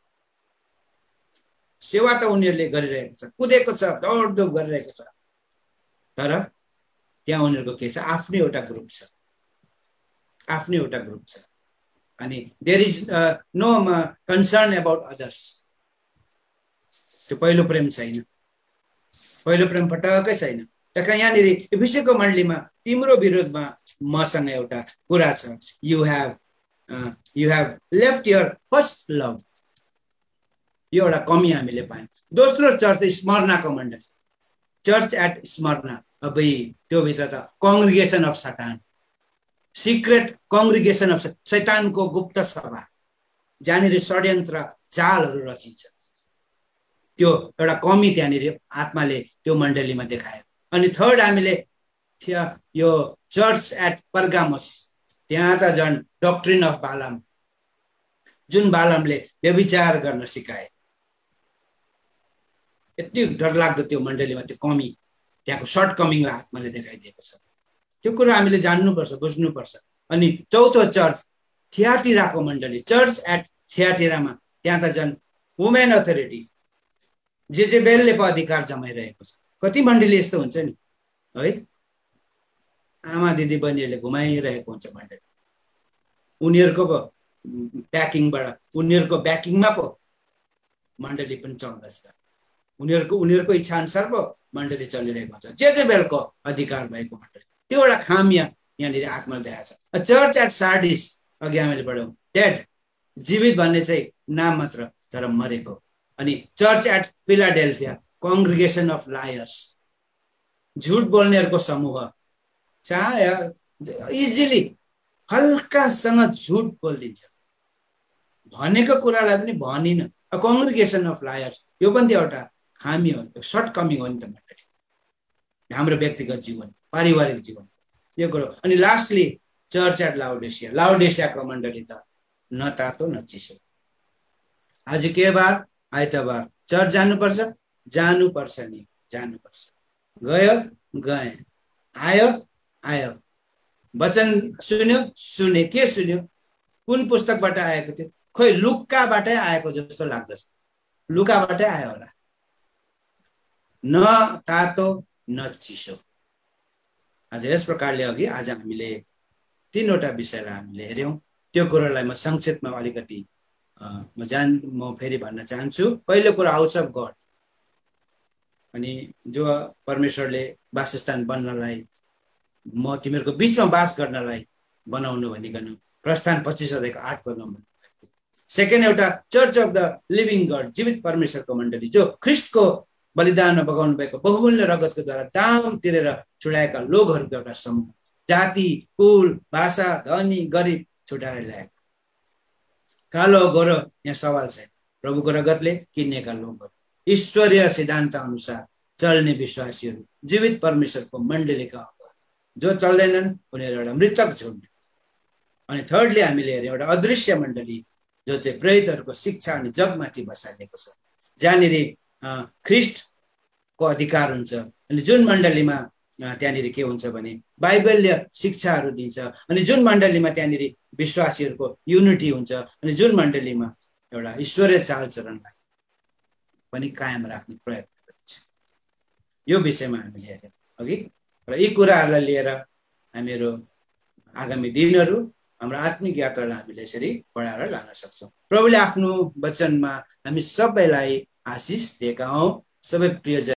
सेवा त उनीहरूले गरिरहेको छ, कुदेको छ, दौडधुप गरिरहेको छ, तर त्यहाँ उनीहरूको के छ? आफ्नै एउटा ग्रुप छ, आफ्नै एउटा ग्रुप छ। अनि there is no concern about others. त्यो पहिलो प्रेम छैन, पहिलो प्रेम पटक्कै छैन। त्यहाँ यहाँनिर एफिसीको मण्डलीमा तिम्रो विरोधमा मसँग एउटा कुरा छ, you have left your first love. यो एउटा कमी हामीले पायौँ। दोस्रो चर्च स्मर्नाको मण्डली, चर्च एट स्मर्ना। अब त्यो भित्र त कङ्ग्रिगेसन अफ सटान, सिक्रेट कङ्ग्रिगेसन अफ शैतानको गुप्त सभा, जहाँनिर षड्यन्त्र चालहरू रचिन्छ। त्यो एउटा कमी त्यहाँनिर आत्माले त्यो मण्डलीमा देखायो। अनि थर्ड हामीले यो चर्च एट पर्गामस, त्यहाँ त झन् डक्ट्रिन अफ बालाम, जुन बालामले व्यभिचार गर्न सिकाए। यति डरलाग्दो त्यो मण्डलीमा त्यो कमी, त्यहाँको सर्ट कमिङलाई आत्माले देखाइदिएको छ। त्यो कुरा हामीले जान्नुपर्छ, बुझ्नुपर्छ। अनि चौथो चर्च थियाटिराको मण्डली, चर्च एट थियाटिरामा, त्यहाँ त झन् वुमेन अथोरिटी, जेजेबेलले पो अधिकार जमाइरहेको छ। कति मण्डली यस्तो हुन्छ नि है, आमा दिदी बहिनीहरूले घुमाइरहेको हुन्छ मण्डली। उनीहरूको पो ब्याकिङबाट, उनीहरूको ब्याकिङमा पो मण्डली पनि चल्दछ। उनीहरूको इच्छाअनुसार पो मण्डली चलिरहेको हुन्छ, जेजेबेलको अधिकार भएको मण्डली। त्यो एउटा खामिया यहाँनिर आत्माले देखाएको छ। चर्च एट सार्डिस, अघि हामीले पढ्यौँ, डेड, जीवित भन्ने चाहिँ नाम मात्र तर मरेको। अनि church at Philadelphia, congregation of liars, झुट बोल्नेहरूको समूह। इजिली हल्कासँग झुट बोलिदिन्छ, भनेको कुरालाई पनि भनिन। कङ्ग्रिगेसन अफ लायर्स, यो पनि एउटा खामी हो, सर्ट कमिङ हो नि त मण्डली, हाम्रो व्यक्तिगत जीवन, पारिवारिक जीवन, यो कुरो। अनि लास्टली चर्च एट लाउडेसिया, लाउडेसियाको मण्डली त न तातो न चिसो। आज के बार? आइतबार। चर्च जानुपर्छ, जानुपर्छ नि, जानुपर्छ। गयो, गए, आयो, आयो, वचन सुन्यो, सुने। के सुन्यो? कुन पुस्तकबाट आएको थियो? खोइ लुकाबाटै आएको जस्तो लाग्दछ, लुकाबाटै आयो होला। न तातो न चिसो। आज यस प्रकारले अघि आज हामीले 3वटा विषयलाई हामीले हेऱ्यौँ। त्यो कुरालाई म संक्षेपमा अलिकति म फेरि भन्न चाहन्छु। पहिलो कुरा हाउस अफ गड, अनि जो परमेश्वरले वासस्थान बन्नलाई म तिमीहरूको बिचमा बास गर्नलाई बनाउनु भनिकन प्रस्थान 25:8 पदमा भन्नुभएको। सेकेन्ड एउटा church of the living God, जीवित परमेश्वरको मण्डली जो ख्रिस्टको बलिदानमा बगाउनु भएको बहुमूल्य रगतको द्वारा दाम तिरेर छुडाएका लोकहरूको एउटा समूह, जाति, कुल, भाषा, धनी, गरिब छुटाएर ल्याएका। कालो गोरो यहाँ सवाल छैन। प्रभुको रगतले किनेका लोकहरू, ईश्वरीय सिद्धान्त अनुसार चल्ने विश्वासीहरू, जीवित परमेश्वरको मण्डलीका अगुवा। जो चल्दैनन् उनीहरू एउटा मृतक झुन्ड। अनि थर्डली हामीले हेर्यौँ एउटा अदृश्य मण्डली जो चाहिँ प्रेरितहरूको शिक्षा अनि जगमाथि बसालिएको छ, जहाँनिर ख्रिस्टको अधिकार हुन्छ। अनि जुन मण्डलीमा त्यहाँनिर के हुन्छ भने बाइबलीय शिक्षाहरू दिन्छ, अनि जुन मण्डलीमा त्यहाँनिर विश्वासीहरूको युनिटी हुन्छ, अनि जुन मण्डलीमा एउटा ईश्वरीय चालचरणलाई पनि कायम राख्ने प्रयत्न गरिन्छ। यो विषयमा हामीले हेर्यौँ अघि, र यी कुराहरूलाई लिएर हामीहरू आगामी दिनहरू हाम्रो आत्मिक यात्रालाई हामीले यसरी बढाएर लान सक्छौँ। प्रभुले आफ्नो वचनमा हामी सबैलाई आशिष दिएका हौँ। सबै प्रियजन